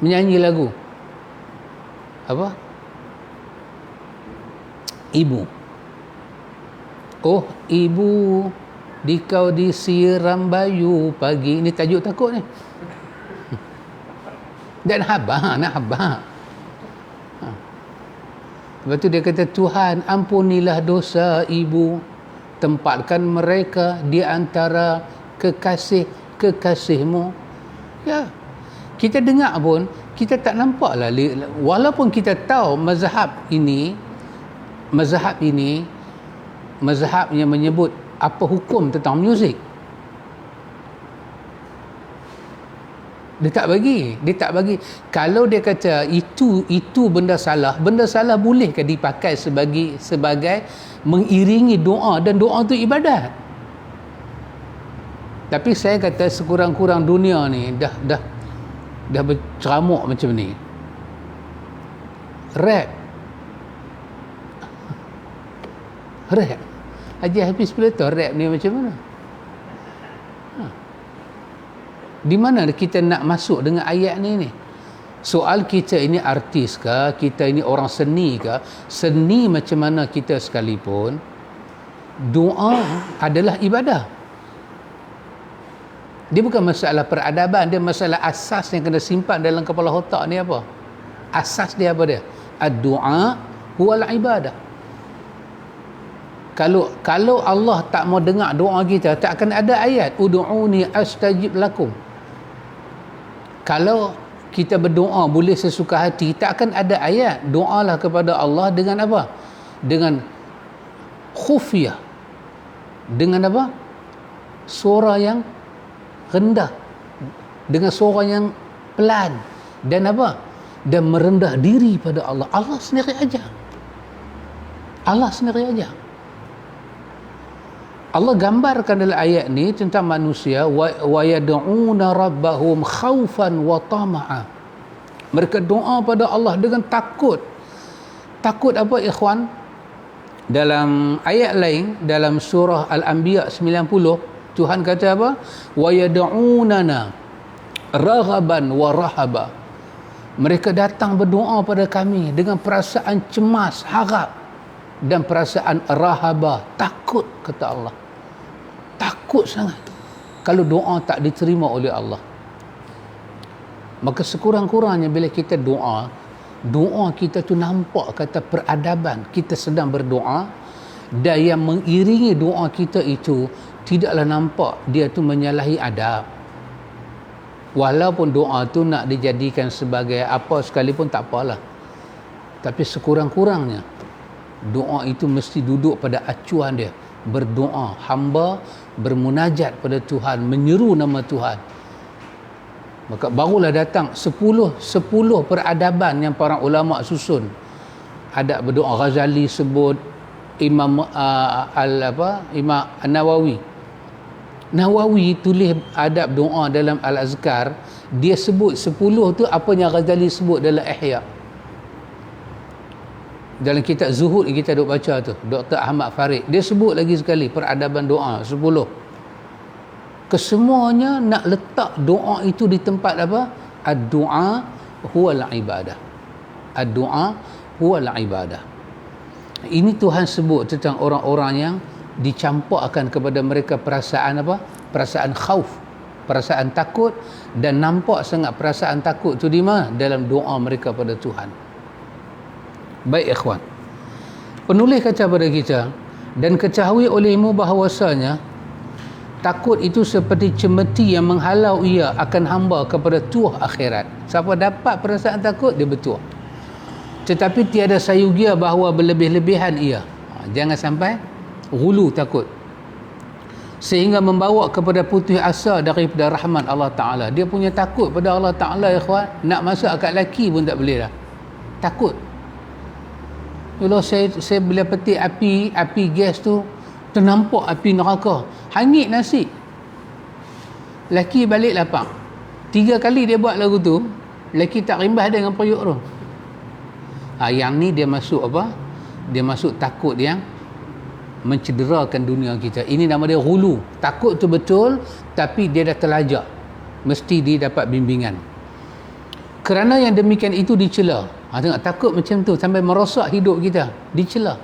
menyanyi lagu apa? Ibu. Oh ibu, dikau disiram bayu pagi. Ini tajuk takut ni. Dan nak habaq. Lepas tu dia kata, Tuhan ampunilah dosa ibu, tempatkan mereka di antara kekasih-kekasihmu. Ya, kita dengar pun kita tak nampak lah, walaupun kita tahu mazhab yang menyebut apa hukum tentang muzik. Dia tak bagi. Kalau dia kata itu benda salah bolehkah dipakai sebagai mengiringi doa, dan doa tu ibadat. Tapi saya kata sekurang-kurang dunia ni dah berceramuk macam ni. Rap Haji Hafiz bila tahu rap ni macam mana? Di mana kita nak masuk dengan ayat ni? Soal kita ini artis ke, kita ini orang seni ke? Seni macam mana kita sekalipun, doa adalah ibadah. Dia bukan masalah peradaban, dia masalah asas yang kena simpan dalam kepala otak ni apa? Asas dia apa dia? Ad-du'a huwal ibadah. Kalau Allah tak mau dengar doa kita, tak akan ada ayat ud'uni astajib lakum. Kalau kita berdoa boleh sesuka hati, tak akan ada ayat doalah kepada Allah dengan apa? Dengan khufiyah. Dengan apa? Suara yang rendah, dengan suara yang pelan, dan apa? Dan merendah diri pada Allah. Allah sendiri aja. Allah sendiri aja. Allah gambarkan dalam ayat ni tentang manusia, wa yad'una rabbahum khaufan wa tama'a. Mereka doa pada Allah dengan takut. Takut apa ikhwan? Dalam ayat lain dalam surah Al-Anbiya 90, Tuhan kata apa? Wa yad'unana raghaban wa rahaba. Mereka datang berdoa pada kami dengan perasaan cemas, harap, dan perasaan rahaba, takut, kata Allah. Takut sangat kalau doa tak diterima oleh Allah. Maka sekurang-kurangnya bila kita doa kita tu nampak kata peradaban kita sedang berdoa, dan yang mengiringi doa kita itu tidaklah nampak dia tu menyalahi adab. Walaupun doa tu nak dijadikan sebagai apa sekalipun tak apalah, tapi sekurang-kurangnya doa itu mesti duduk pada acuan dia. Berdoa, hamba bermunajat pada Tuhan, menyeru nama Tuhan. Maka barulah datang 10 peradaban yang para ulama susun. Ada berdoa, Ghazali sebut, Imam Imam Nawawi tulis adab doa dalam Al-Azkar. Dia sebut 10 tu apa yang Ghazali sebut dalam Ihya. Dalam kitab Zuhud kita duk baca tu, Dr. Ahmad Farid, dia sebut lagi sekali peradaban doa 10. Kesemuanya nak letak doa itu di tempat apa? Ad-du'a huwal ibadah. Ad-du'a huwal ibadah. Ini Tuhan sebut tentang orang-orang yang dicampakkan kepada mereka perasaan apa? Perasaan khauf, perasaan takut, dan nampak sangat perasaan takut tu di mana? Dalam doa mereka pada Tuhan. Baik ikhwan, penulis kata pada kita, dan ketahui olehmu bahawasanya takut itu seperti cemeti yang menghalau ia akan hamba kepada tuah akhirat. Siapa dapat perasaan takut, dia bertuah. Tetapi tiada sayugia bahawa berlebih-lebihan ia. Jangan sampai hulu takut, sehingga membawa kepada putus asa daripada rahmat Allah Ta'ala. Dia punya takut pada Allah Ta'ala, ikhwan, nak masuk akad laki pun tak boleh dah. Takut. Kalau saya bila petik api gas tu, ternampak api neraka, hangit nasi. Laki balik lapang. 3 kali dia buat lagu tu, laki tak rimbas dengan periuk tu. Yang ni dia masuk apa? Dia masuk takut yang mencederakan dunia kita. Ini nama dia hulu. Takut tu betul, tapi dia dah terlajak. Mesti dia dapat bimbingan. Kerana yang demikian itu dicela. Tengok, takut macam tu sampai merosak hidup kita, dicela.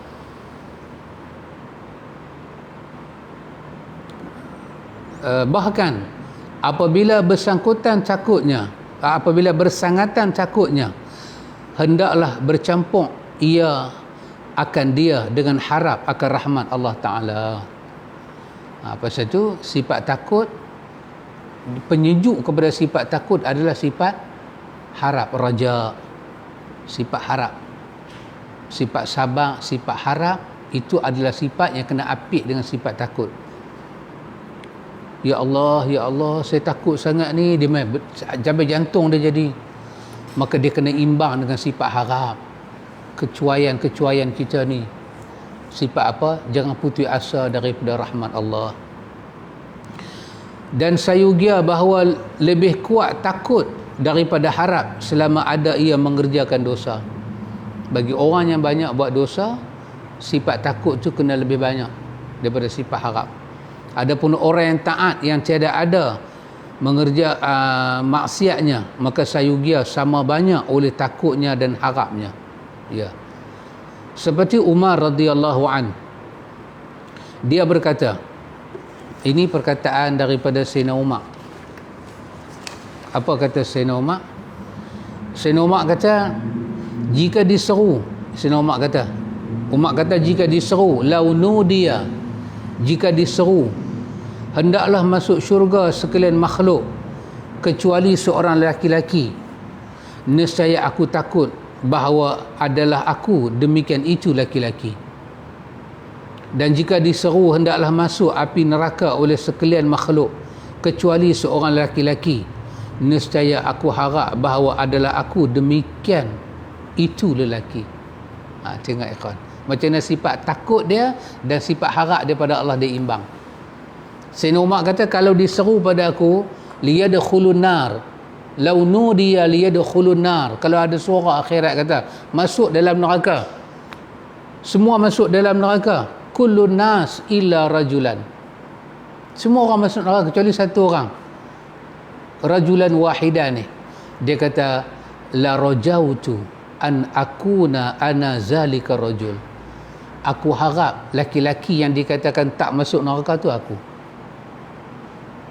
Bahkan apabila bersangkutan takutnya, apabila bersangatan takutnya, hendaklah bercampur ia akan dia dengan harap akan rahmat Allah Ta'ala. Pasal tu sifat takut, penyejuk kepada sifat takut adalah sifat harap, raja, sifat harap. Sifat sabar, sifat harap, itu adalah sifat yang kena apik dengan sifat takut. Ya Allah, saya takut sangat ni. Dia sampai jantung dia jadi. Maka dia kena imbang dengan sifat harap. Kecuaian kita ni. Sifat apa? Jangan putus asa daripada rahmat Allah. Dan sayugia bahawa lebih kuat takut daripada harap selama ada ia mengerjakan dosa. Bagi orang yang banyak buat dosa, sifat takut tu kena lebih banyak daripada sifat harap. Adapun orang yang taat, yang tiada ada maksiatnya, maka sayugia sama banyak oleh takutnya dan harapnya. Ya. Seperti Umar radhiyallahu an, dia berkata, ini perkataan daripada Sayyidina Umar. Apa kata Sayyidina Umar? Sayyidina Umar kata, jika diseru, Sayyidina Umar kata jika diseru, launu dia, jika diseru, hendaklah masuk syurga sekalian makhluk kecuali seorang lelaki-lelaki. Nescaya aku takut bahawa adalah aku demikian itu lelaki-lelaki. Dan jika diseru, hendaklah masuk api neraka oleh sekalian makhluk kecuali seorang lelaki-lelaki. nescaya aku harap bahawa adalah aku demikian itu lelaki. Tengok ikhwan, macam mana sifat takut dia dan sifat harap dia pada Allah dia imbang. Sayyidina Umar kata, kalau diseru pada aku liyadkhulun nar, law nudiya liyadkhulun nar, kalau ada suara akhirat kata masuk dalam neraka, semua masuk dalam neraka, kullun nas illa rajulan, semua orang masuk neraka kecuali satu orang, rajulan wahidan ni. Dia kata la rajautu an akuna ana zalika rajul, aku harap laki-laki yang dikatakan tak masuk neraka tu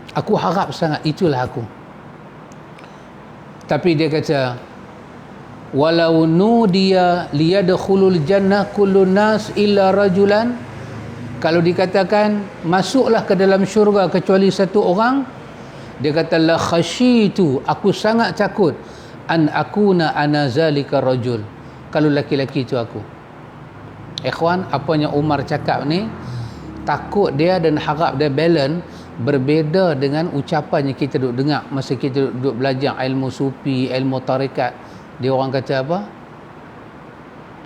aku harap sangat itulah aku. Tapi dia kata walau nudiya liyadkhulul jannah kullun nas illa rajulan, kalau dikatakan masuklah ke dalam syurga kecuali satu orang, dia kata la khasyitu, aku sangat takut an akuna ana zalika rajul, kalau laki-laki itu aku. Ikhwan, apa yang Umar cakap ni, takut dia dan harap dia balance, berbeza dengan ucapan yang kita duduk dengar masa kita duduk belajar ilmu sufi, ilmu tarikat. Dia orang kata apa?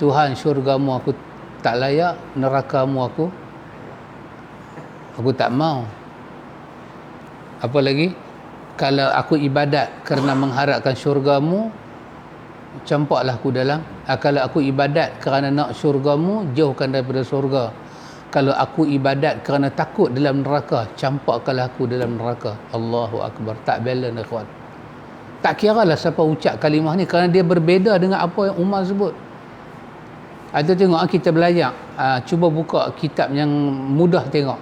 Tuhan, syurgamu aku tak layak, nerakamu aku tak mau. Apa lagi? Kalau aku ibadat kerana mengharapkan syurgamu, campaklah aku dalam. Kalau aku ibadat kerana nak syurgamu, jauhkan daripada syurga. Kalau aku ibadat kerana takut dalam neraka, campakkanlah aku dalam neraka. Allahu Akbar. Tak balance ikhwan. Tak kiralah siapa ucap kalimah ni, kerana dia berbeza dengan apa yang Umar sebut. Ada tengok kita belajar, cuba buka kitab yang mudah tengok,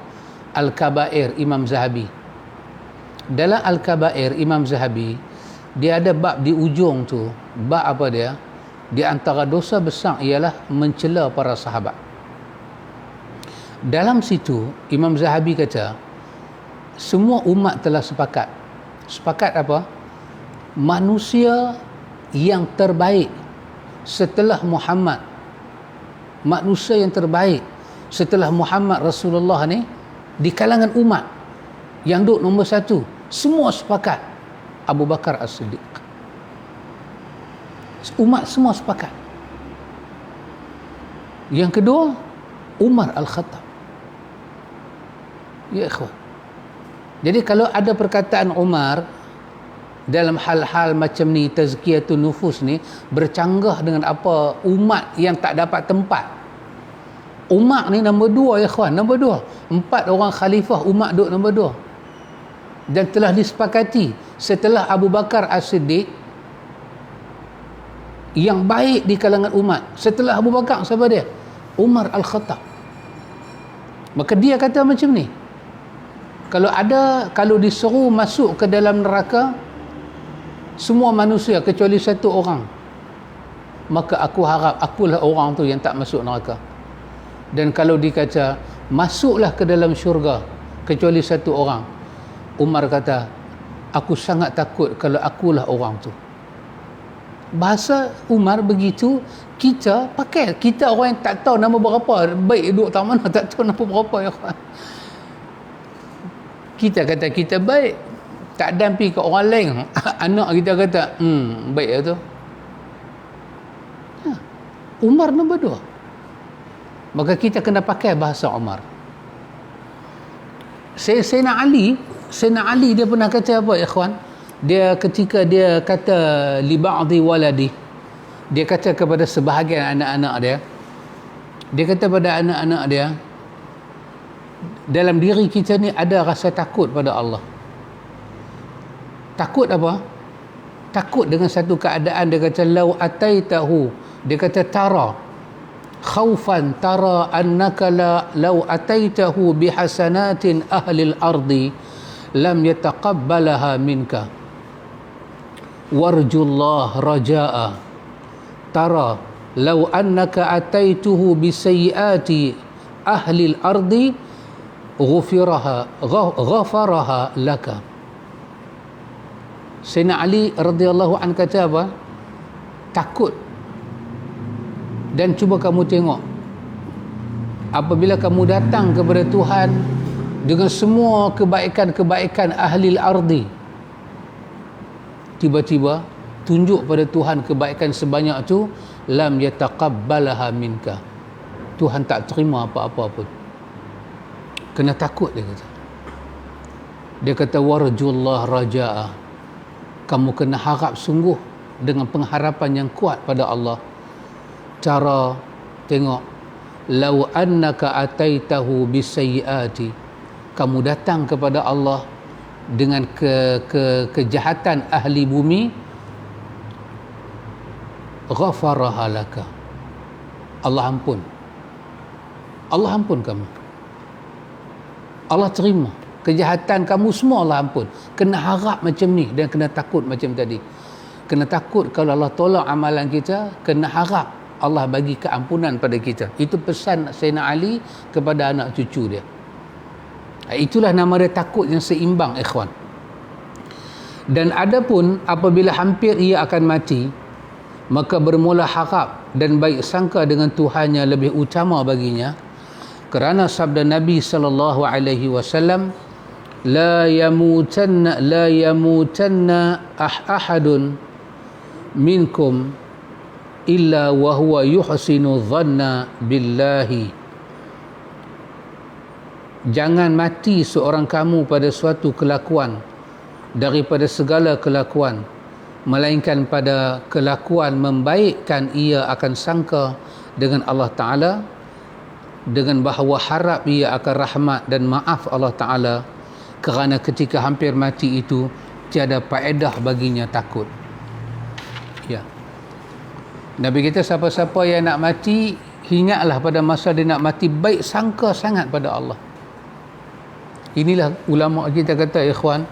Al-Kabair Imam Zahabi. Dalam Al-Kabair Imam Zahabi, dia ada bab di ujung tu. Bab apa dia? Di antara dosa besar ialah mencela para sahabat. Dalam situ Imam Zahabi kata, semua umat telah sepakat. Sepakat apa? Manusia yang terbaik setelah Muhammad, manusia yang terbaik setelah Muhammad Rasulullah ni, di kalangan umat yang duduk nombor satu, semua sepakat Abu Bakar As-Siddiq. Umat semua sepakat. Yang kedua, Umar Al-Khattab. Ya ikhwan, jadi kalau ada perkataan Umar dalam hal-hal macam ni, tazkiyatun nufus ni, bercanggah dengan apa umat yang tak dapat tempat. Umar ni nombor dua ya ikhwan, nombor dua. 4 orang khalifah umat duduk nombor dua. Dan telah disepakati setelah Abu Bakar As-Siddiq yang baik di kalangan umat, setelah Abu Bakar siapa dia? Umar Al-Khattab. Maka dia kata macam ni, kalau disuruh masuk ke dalam neraka semua manusia kecuali satu orang, maka aku harap akulah orang tu yang tak masuk neraka. Dan kalau dikata masuklah ke dalam syurga kecuali satu orang, Umar kata aku sangat takut kalau akulah orang tu. Bahasa Umar begitu, kita pakai. Kita orang yang tak tahu nama berapa, baik duduk tak mana, tak tahu nama berapa ya kawan. Kita kata kita baik, tak dampi ke orang lain, anak kita kata baik lah tu. Umar nombor 2. Maka kita kena pakai bahasa Umar. Sayyidina Ali dia pernah kata apa ikhwan? Dia ketika dia kata li ba'dhi waladi, dia kata kepada sebahagian anak-anak dia kata pada anak-anak dia, dalam diri kita ni ada rasa takut pada Allah. Takut apa? Takut dengan satu keadaan. Dia kata lau ataitahu, dia kata tara khaufan tara annaka lau ataitahu bihasanatin ahli al-ardi lam yataqabbalaha minka warjullah raja'a tara lau annaka ataituhu bisayyiati ahli al-ardi ghafaraha laka. Sayyidina Ali radhiyallahu anhu kata apa? Takut. Dan cuba kamu tengok, apabila kamu datang kepada Tuhan dengan semua kebaikan-kebaikan ahli al-ardi, tiba-tiba tunjuk pada Tuhan kebaikan sebanyak tu, lam yataqabbalaha minka, Tuhan tak terima apa-apa pun. Kena takut, dia kata. Dia kata warjullah raja'a, kamu kena harap sungguh dengan pengharapan yang kuat pada Allah. Cara tengok, lau annaka ataitahu bisayyiati, kamu datang kepada Allah dengan kejahatan ahli bumi, ghafaraha laka, Allah ampun. Allah ampun kamu. Allah terima kejahatan kamu semua, Allah ampun. Kena harap macam ni dan kena takut macam tadi. Kena takut kalau Allah tolak amalan kita, kena harap Allah bagi keampunan pada kita. Itu pesan Sayyidina Ali kepada anak cucu dia. Itulah nama dia, takut yang seimbang, ikhwan. Dan adapun apabila hampir ia akan mati, maka bermula harap dan baik sangka dengan Tuhannya lebih utama baginya, kerana sabda Nabi sallallahu alaihi wasallam, la yamutanna ahadun minkum illa wa huwa yuhsinu dhanna billahi. Jangan mati seorang kamu pada suatu kelakuan daripada segala kelakuan, melainkan pada kelakuan membaikkan ia akan sangka dengan Allah Ta'ala, dengan bahawa harap ia akan rahmat dan maaf Allah Ta'ala, kerana ketika hampir mati itu tiada faedah baginya takut. Ya, Nabi kita, siapa-siapa yang nak mati, ingatlah pada masa dia nak mati, baik sangka sangat pada Allah. Inilah ulama kita kata, ikhwan,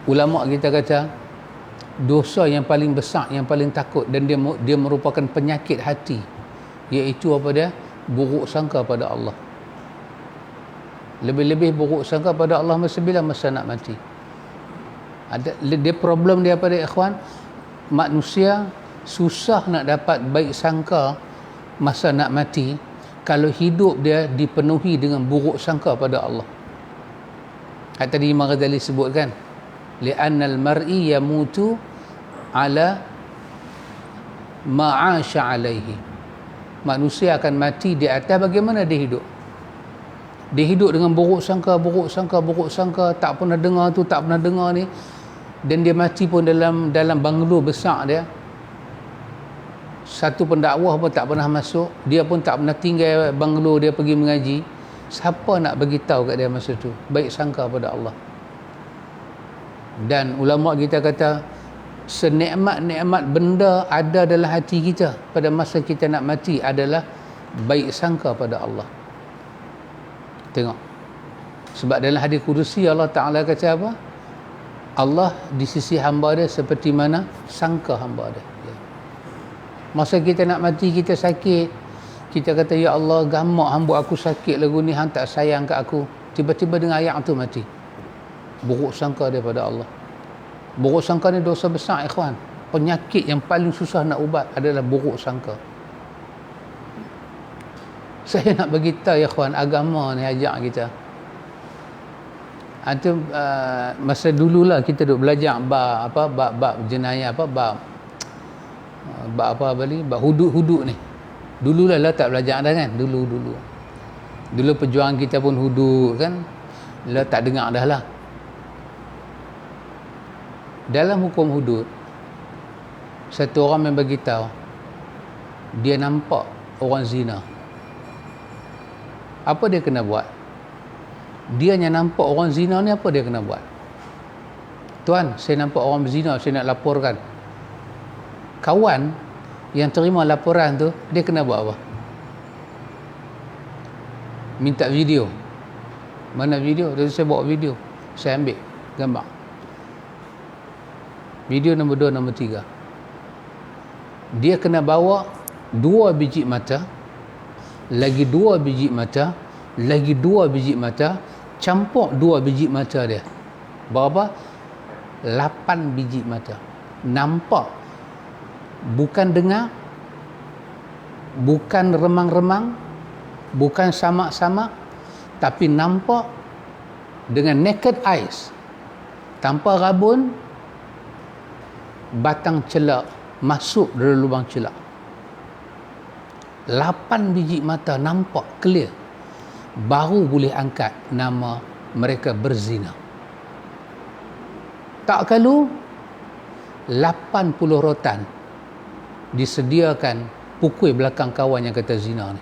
ulama kita kata dosa yang paling besar, yang paling takut, dan dia merupakan penyakit hati, iaitu apa dia? Buruk sangka pada Allah. Lebih-lebih buruk sangka pada Allah bila masa nak mati. Dia problem dia pada ikhwan, manusia susah nak dapat baik sangka masa nak mati kalau hidup dia dipenuhi dengan buruk sangka pada Allah. Tadi Imam Ghazali sebutkan, li'annal mar'i yamutu ala ma'asha alaihi. Manusia akan mati di atas bagaimana dia hidup. Dia hidup dengan buruk sangka, tak pernah dengar tu, tak pernah dengar ni. Dan dia mati pun dalam banglo besar dia. Satu pendakwah pun tak pernah masuk, dia pun tak pernah tinggal banglo dia pergi mengaji. Siapa nak bagi tahu kat dia masa tu baik sangka pada Allah? Dan ulama kita kata, senikmat-nikmat benda ada dalam hati kita pada masa kita nak mati adalah baik sangka pada Allah. Tengok, sebab dalam hadis kudusi Allah Ta'ala kata apa? Allah di sisi hamba dia seperti mana sangka hamba dia. Masa kita nak mati, kita sakit, kita kata, ya Allah, gamak hamba aku sakit lagu ni, hang tak sayang kat aku. Tiba-tiba dengan ayat tu mati. Buruk sangka daripada Allah. Buruk sangka ni dosa besar, ikhwan. Penyakit yang paling susah nak ubat adalah buruk sangka. Saya nak bagi tahu, ya ikhwan, agama ni ajak kita. Itu masa dululah kita duk belajar bab jenayah, bab hudud ni. Dululah tak belajar dah kan, dulu pejuang kita pun hudud kan, lah tak dengar dah lah. Dalam hukum hudud, satu orang yang bagi tahu dia nampak orang zina, apa dia kena buat? Dia yang nampak orang zina ni, apa dia kena buat? Tuan, saya nampak orang berzina, saya nak laporkan. Kawan yang terima laporan tu, dia kena buat apa? Minta video. Mana video? Dia saya bawa video, saya ambil gambar. Video nombor 2, nombor 3. Dia kena bawa 2 biji mata, lagi 2 biji mata, lagi 2 biji mata, campur 2 biji mata dia. Berapa? 8 biji mata. Nampak, bukan dengar, bukan remang-remang, bukan samak-samak, tapi nampak dengan naked eyes. tanpa rabun, batang celak masuk dari lubang celak. 8 biji mata nampak clear, baru boleh angkat nama mereka berzina. Tak kalau 80 rotan disediakan pukul belakang kawan yang kata zina ni.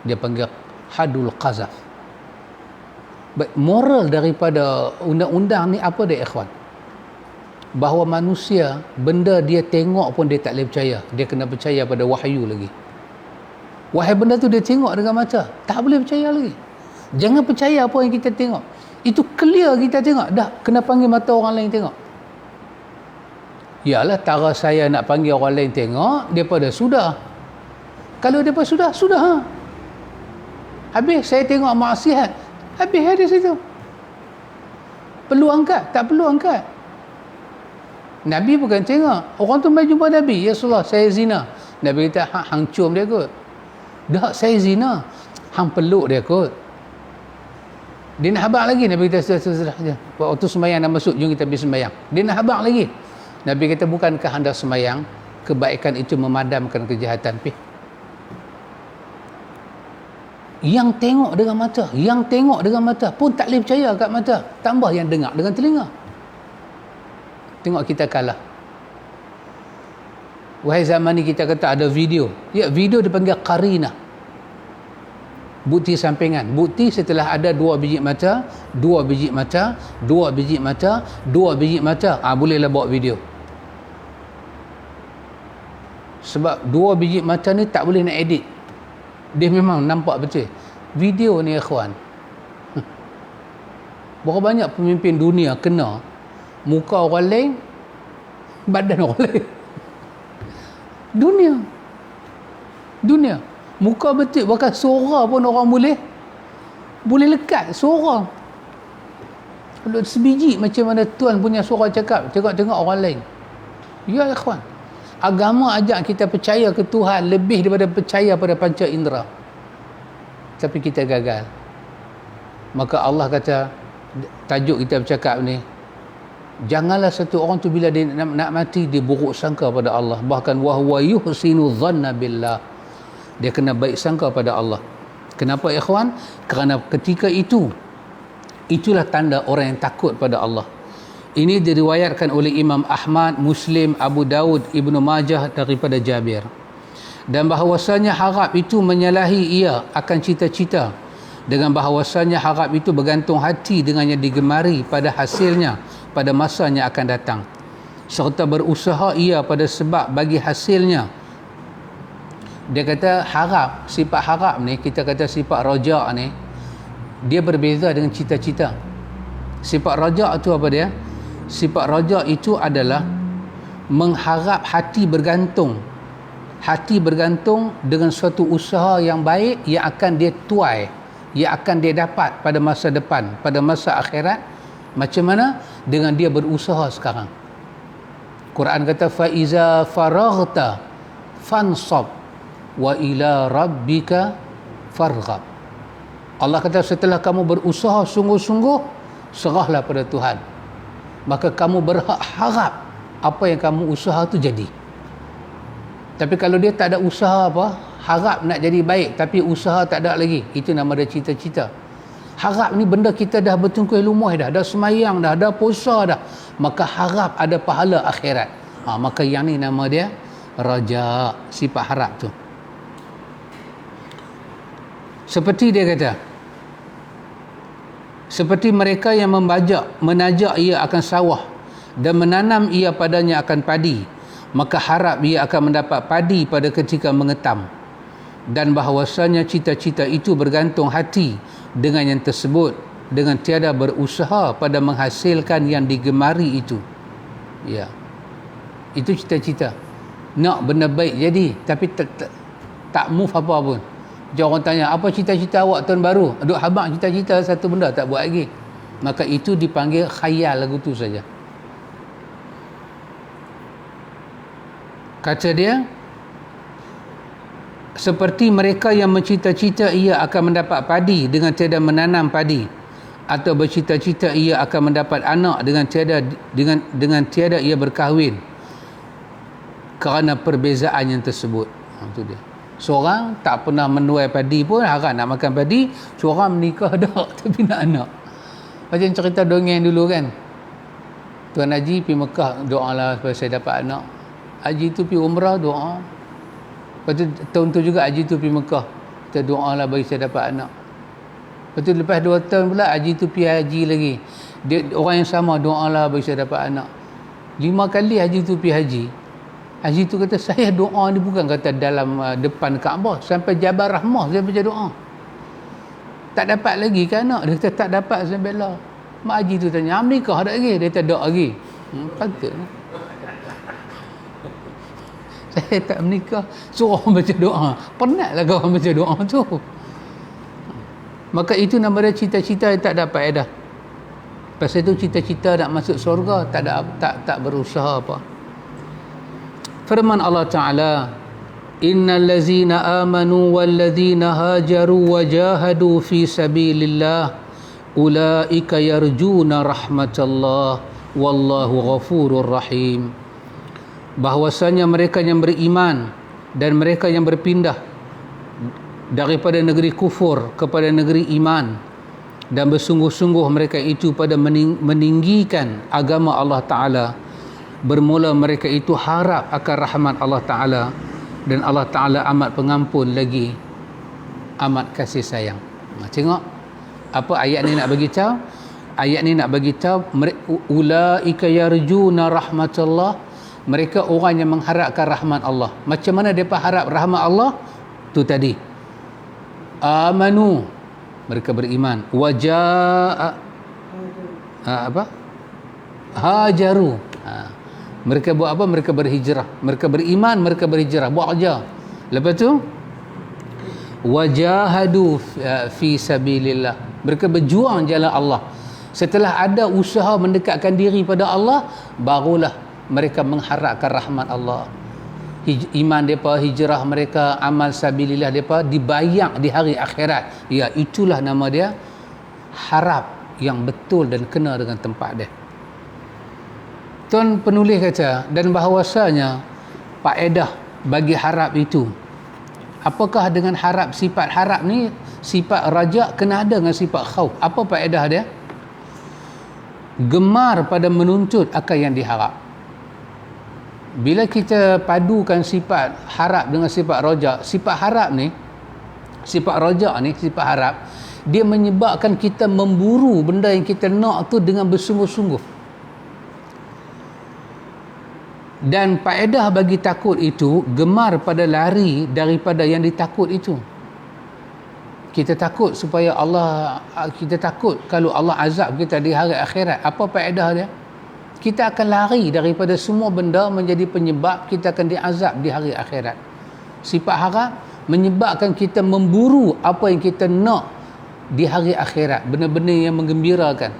Dia panggil hadul qazaf. Moral daripada undang-undang ni apa dia, ikhwan? Bahawa manusia, benda dia tengok pun dia tak boleh percaya. Dia kena percaya pada wahyu lagi. Wahai benda tu dia tengok dengan mata, tak boleh percaya lagi. Jangan percaya apa yang kita tengok. Itu clear kita tengok. Dah kena panggil mata orang lain tengok. Yalah, tara saya nak panggil orang lain tengok, daripada sudah. Kalau daripada sudah, sudah. Ha? Habis saya tengok maksiat, habis ada situ. Perlu angkat? Tak perlu angkat. Nabi bukan tengok. Orang tu mai jumpa Nabi, ya Rasulullah, saya zina. Nabi kata, hang cium dia kot. Dah, saya zina. Hang peluk dia kot. Dia nak habaq lagi. Nabi kata, sudah. Waktu sembahyang dah masuk, jom kita pergi sembahyang. Dia nak habaq lagi. Nabi kata, bukankah anda sembahyang? Kebaikan itu memadamkan kejahatan. Yang tengok dengan mata pun tak boleh percaya kat mata. Tambah yang dengar dengan telinga. Tengok kita kalah. Wahai zaman ni kita kata ada video. Ya, video dipanggil qarinah. Bukti sampingan. Bukti setelah ada 2 biji mata, 2 biji mata, 2 biji mata, 2 biji mata. Bolehlah bawa video. Sebab 2 biji mata ni tak boleh nak edit. Dia memang nampak betul. Video ni, ikhwan. Berapa banyak pemimpin dunia kena muka orang lain, badan orang lain. Dunia. Muka betul, bahkan suara pun orang boleh lekat suara. Kalau sebiji macam mana tuan punya suara cakap, tengok orang lain. Ya, ikhwan. Agama ajak kita percaya ke Tuhan lebih daripada percaya pada panca indera. Tapi kita gagal. Maka Allah kata, tajuk kita bercakap ni, janganlah satu orang tu bila dia nak mati, dia buruk sangka pada Allah. Bahkan wahwa yuhsinu dhanna billah. Dia kena baik sangka pada Allah. Kenapa, ikhwan? Kerana ketika itulah tanda orang yang takut pada Allah. Ini diriwayatkan oleh Imam Ahmad, Muslim, Abu Daud, Ibnu Majah daripada Jabir. Dan bahawasanya harap itu menyalahi ia akan cita-cita, dengan bahawasanya harap itu bergantung hati dengan yang digemari pada hasilnya pada masanya akan datang, serta berusaha ia pada sebab bagi hasilnya. Dia kata harap, sifat harap ni, kita kata sifat raja' ni, dia berbeza dengan cita-cita. Sifat raja' itu apa dia? Sifat raja' itu adalah mengharap, hati bergantung dengan suatu usaha yang baik yang akan dia tuai, yang akan dia dapat pada masa depan, pada masa akhirat. Macam mana? Dengan dia berusaha sekarang. Quran kata, fa iza faraghta fansab wa ila rabbika farghab. Allah kata, setelah kamu berusaha sungguh-sungguh, serahlah pada Tuhan. Maka kamu berhak harap apa yang kamu usaha tu jadi. Tapi kalau dia tak ada usaha apa, harap nak jadi baik tapi usaha tak ada lagi, itu nama dia cita-cita. Harap ni benda kita dah bertungkuh lumah dah semayang dah puasa dah, maka harap ada pahala akhirat. Maka yang ni nama dia raja, sifat harap tu. Seperti dia kata, seperti mereka yang menajak ia akan sawah dan menanam ia padanya akan padi, maka harap ia akan mendapat padi pada ketika mengetam. Dan bahawasanya cita-cita itu bergantung hati dengan yang tersebut, dengan tiada berusaha pada menghasilkan yang digemari itu. Ya, itu cita-cita. Nak benda baik jadi, tapi tak move apa pun. Jadi orang tanya, apa cita-cita awak tahun baru? Duk habaq cita-cita satu benda, tak buat lagi. Maka itu dipanggil khayal, lagu tu saja. Kata dia, seperti mereka yang mencita-cita ia akan mendapat padi dengan tiada menanam padi. atau bercita-cita ia akan mendapat anak dengan tiada ia berkahwin kerana perbezaan yang tersebut. Itu dia. Seorang tak pernah menuai padi pun harap nak makan padi, seorang menikah dah tapi nak anak. Macam cerita dongeng dulu kan, Tuan Haji pergi Mekah, doa lah supaya saya dapat anak. Haji tu pergi umrah, doa. Lepas tu tahun tu juga Haji tu pergi Mekah, kita doa lah bagi saya dapat anak. Lepas tu lepas 2 tahun pula Haji tu pergi haji lagi, orang yang sama doa lah bagi saya dapat anak. 5 kali Haji tu pergi haji. Haji tu kata, saya doa ni bukan kata dalam depan Kaabah, sampai Jabal Rahmah saya baca doa. Tak dapat lagi ke anak? Dia kata tak dapat, saya bela. Mak Haji tu tanya, nikah tak lagi? Dia kata tak lagi. Patut. Saya tak menikah, suruh orang baca doa. Penatlah kau orang baca doa tu. Maka itu nama dia cita-cita yang tak dapat faedah. Pasal itu cita-cita nak masuk syurga tak berusaha apa. Firman Allah Ta'ala, innal ladzina amanu wal ladzina hajaru wa jahadu fi sabilillah ulaika yarjuna rahmatallah wallahu ghafurur rahim. Bahwasanya mereka yang beriman dan mereka yang berpindah daripada negeri kufur kepada negeri iman dan bersungguh-sungguh mereka itu pada meninggikan agama Allah Ta'ala, bermula mereka itu harap akan rahmat Allah Ta'ala, dan Allah Ta'ala amat pengampun lagi amat kasih sayang. Tengok apa ayat ni nak bagi tahu? Ayat ni nak bagi tahu ulaika yarjuna rahmatullah, mereka orang yang mengharapkan rahmat Allah. Macam mana mereka harap rahmat Allah? Tu tadi, amanu, mereka beriman, wajaa hajaru, mereka buat apa? Mereka berhijrah. Mereka beriman, mereka berhijrah, buat kerja. Lepas tu wajahadu fi sabilillah, mereka berjuang jalan Allah. Setelah ada usaha mendekatkan diri pada Allah, barulah mereka mengharapkan rahmat Allah. Iman mereka, hijrah mereka, amal sabilillah mereka dibayar di hari akhirat. Ya, itulah nama dia harap yang betul dan kena dengan tempat dia. Tuan penulis kata, dan bahawasanya faedah bagi harap itu, apakah dengan harap, sifat harap ni sifat raja kena ada dengan sifat khauf. Apa faedah dia? Gemar pada menuntut akan yang diharap. Bila kita padukan sifat harap dengan sifat raja, sifat harap ni, sifat raja ni, sifat harap, dia menyebabkan kita memburu benda yang kita nak tu dengan bersungguh-sungguh. Dan faedah bagi takut itu, gemar pada lari daripada yang ditakut itu. Kita takut supaya Allah, kita takut kalau Allah azab kita di hari akhirat. Apa faedah dia? Kita akan lari daripada semua benda menjadi penyebab kita akan diazab di hari akhirat. Sifat harap menyebabkan kita memburu apa yang kita nak di hari akhirat, benda-benda yang menggembirakan.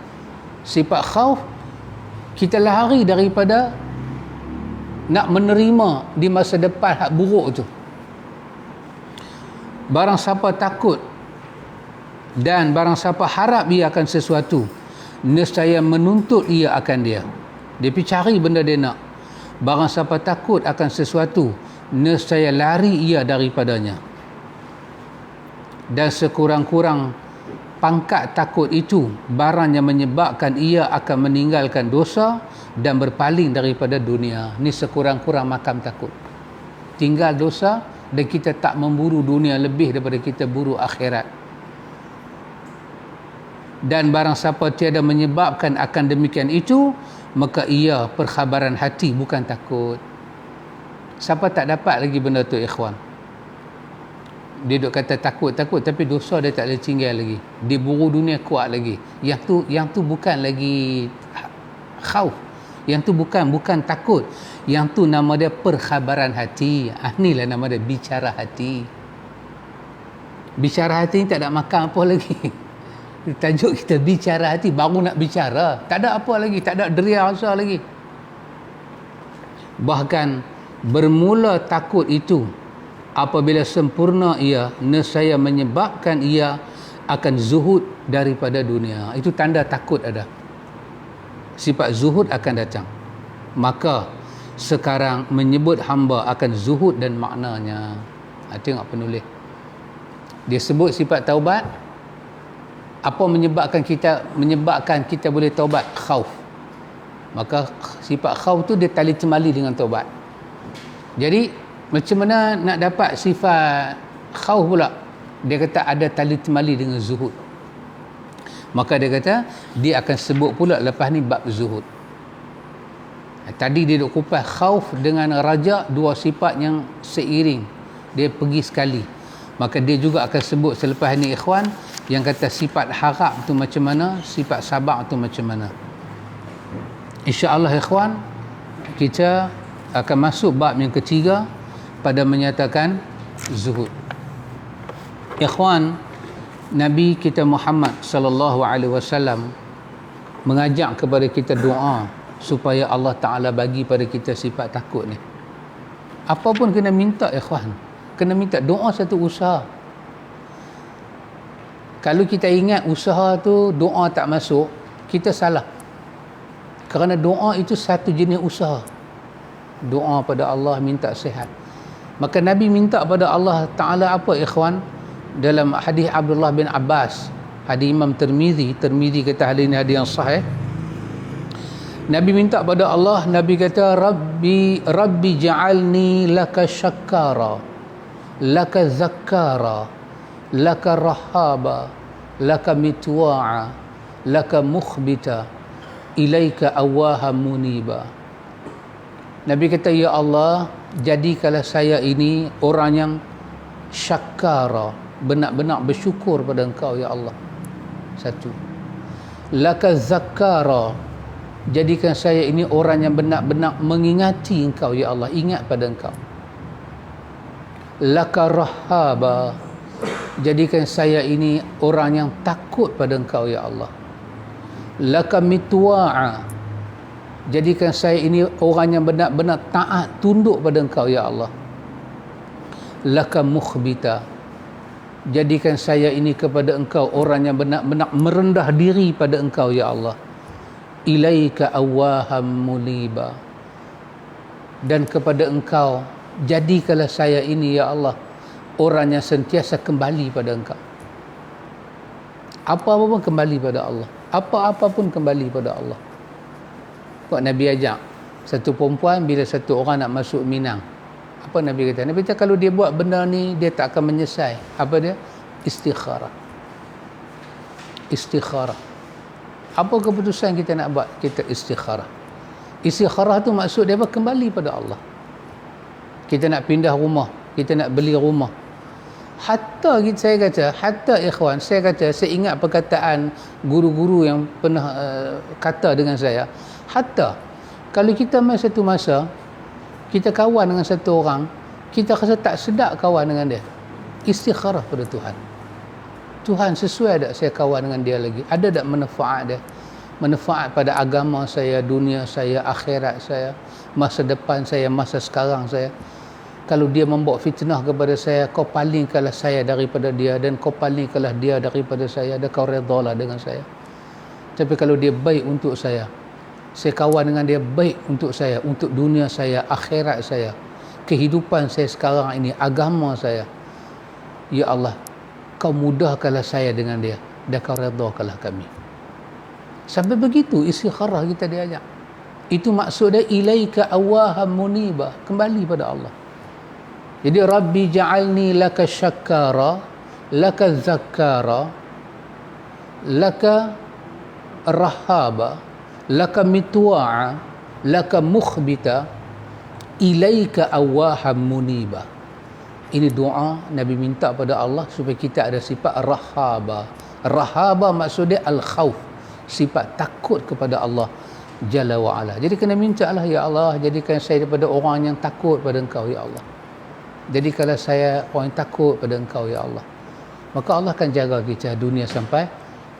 Sifat khauf, kita lari daripada nak menerima di masa depan hak buruk tu. Barang siapa takut dan barang siapa harap ia akan sesuatu, nescaya menuntut ia akan dia. Dia pergi cari benda dia nak. Barang siapa takut akan sesuatu, nescaya lari ia daripadanya. Dan sekurang-kurang pangkat takut itu barang yang menyebabkan ia akan meninggalkan dosa dan berpaling daripada dunia. Ni sekurang-kurang makam takut. Tinggal dosa dan kita tak memburu dunia lebih daripada kita buru akhirat. Dan barang siapa tiada menyebabkan akan demikian itu, maka ia perkhabaran hati, bukan takut. Siapa tak dapat lagi benda tu, ikhwan? Dia duk kata takut tapi dosa dia tak boleh tinggal lagi. Dia buru dunia kuat lagi. Yang tu bukan lagi khauf. Yang tu bukan takut. Yang tu nama dia perkhabaran hati. Inilah nama dia bicara hati. Bicara hati ni tak ada makan apa lagi. Tajuk kita bicara hati, baru nak bicara. Tak ada apa lagi, tak ada deria rasa lagi. Bahkan bermula takut itu apabila sempurna ia, nescaya menyebabkan ia akan zuhud daripada dunia. Itu tanda takut ada. Sifat zuhud akan datang. Maka sekarang menyebut hamba akan zuhud dan maknanya. Tengok penulis. Dia sebut sifat taubat. Apa menyebabkan kita boleh taubat? Khauf. Maka sifat khauf tu dia tali temali dengan taubat. Jadi macam mana nak dapat sifat khauf pula? Dia kata ada tali temali dengan zuhud. Maka dia kata dia akan sebut pula lepas ni bab zuhud. Tadi dia duk kupas khauf dengan raja, dua sifat yang seiring, dia pergi sekali. Maka dia juga akan sebut selepas ni ikhwan, yang kata sifat harap tu macam mana, sifat sabar tu macam mana. InsyaAllah ikhwan, kita akan masuk bab yang ketiga pada menyatakan zuhud. Ikhwan, Nabi kita Muhammad sallallahu alaihi wasallam mengajak kepada kita doa supaya Allah Ta'ala bagi pada kita sifat takut ni. Apa pun kena minta ikhwan. Kena minta. Doa satu usaha. Kalau kita ingat usaha tu doa tak masuk, kita salah. Kerana doa itu satu jenis usaha. Doa pada Allah minta sihat. Maka Nabi minta pada Allah Ta'ala apa ikhwan? Dalam hadis Abdullah bin Abbas, hadis Imam Tirmizi kata hadis ini hadis yang sahih. Nabi minta pada Allah, Nabi kata Rabbi ja'alni laka syakkara, laka zakkara, laka rahaba, laka mitwa'a, laka mukhbita, ilaika awaha muniba. Nabi kata, ya Allah, jadikanlah saya ini orang yang syakkara, benar-benar bersyukur pada Engkau ya Allah. Satu. Laka zakkara, jadikan saya ini orang yang benar-benar mengingati Engkau ya Allah, ingat pada Engkau. Laka rahaba, jadikan saya ini orang yang takut pada Engkau ya Allah. Laka mitwa'a, jadikan saya ini orang yang benar-benar taat tunduk pada Engkau ya Allah. Laka mukhbita, jadikan saya ini kepada Engkau orang yang benar-benar merendah diri pada Engkau ya Allah. Ilaika awaham muliba, dan kepada Engkau jadikanlah saya ini ya Allah orang yang sentiasa kembali pada Engkau. Apa-apa pun kembali pada Allah. Apa-apa pun kembali pada Allah. Kok Nabi ajak satu perempuan bila satu orang nak masuk Minang. Apa Nabi kata? Nabi kata kalau dia buat benda ni dia tak akan menyesal. Apa dia? Istikharah. Istikharah. Apa keputusan kita nak buat? Kita istikharah. Istikharah tu maksud dia apa? Kembali pada Allah. Kita nak pindah rumah, kita nak beli rumah. Hatta saya kata, hatta ikhwan, saya ingat perkataan guru-guru yang pernah kata dengan saya, hatta kalau kita mai satu masa kita kawan dengan satu orang, kita rasa tak sedap kawan dengan dia, istikharah pada Tuhan. Tuhan, sesuai tak saya kawan dengan dia lagi? Ada tak manfaat dia? Manfaat pada agama saya, dunia saya, akhirat saya, masa depan saya, masa sekarang saya. Kalau dia membawa fitnah kepada saya, kau palingkanlah saya daripada dia, dan kau palingkanlah dia daripada saya, dan kau redalah dengan saya. Tapi kalau dia baik untuk saya kawan dengan dia, baik untuk saya, untuk dunia saya, akhirat saya, kehidupan saya sekarang ini, agama saya, ya Allah, kau mudahkanlah saya dengan dia, dan kau redakanlah kami. Sampai begitu istikharah kita diajak. Itu maksud dia ilaika awaham muniba, kembali pada Allah. Jadi Rabbi ja'alni laka syakkara, laka zakkara, laka rahaba, laka mitwa'a, laka mukhbita, ilaika awaham muniba. Ini doa Nabi minta pada Allah supaya kita ada sifat rahaba. Rahaba maksud dia al-khawf, sifat takut kepada Allah Jalla wa'ala. Jadi kena minta lah, ya Allah, jadikan saya daripada orang yang takut pada Engkau ya Allah. Jadikanlah saya orang yang takut pada Engkau ya Allah. Maka Allah akan jaga kita dunia sampai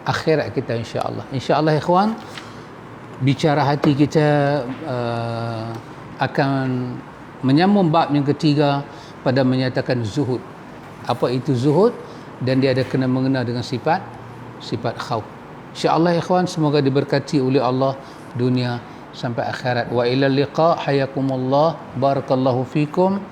akhirat kita insya-Allah. Insya-Allah ikhwan, bicara hati kita akan menyambung bab yang ketiga pada menyatakan zuhud. Apa itu zuhud? dan dia ada kena mengena dengan sifat khauf. InsyaAllah ikhwan, semoga diberkati oleh Allah dunia sampai akhirat. Wa ila liqa, hayakumullah, barakallahu fikum.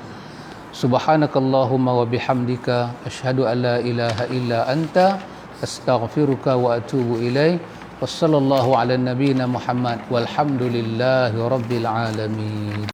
Subhanakallahumma wa bihamdika asyhadu an la ilaha illa anta astaghfiruka wa atubu ilaik. Wassallallahu ala nabiyyina Muhammad walhamdulillahi rabbil alamin.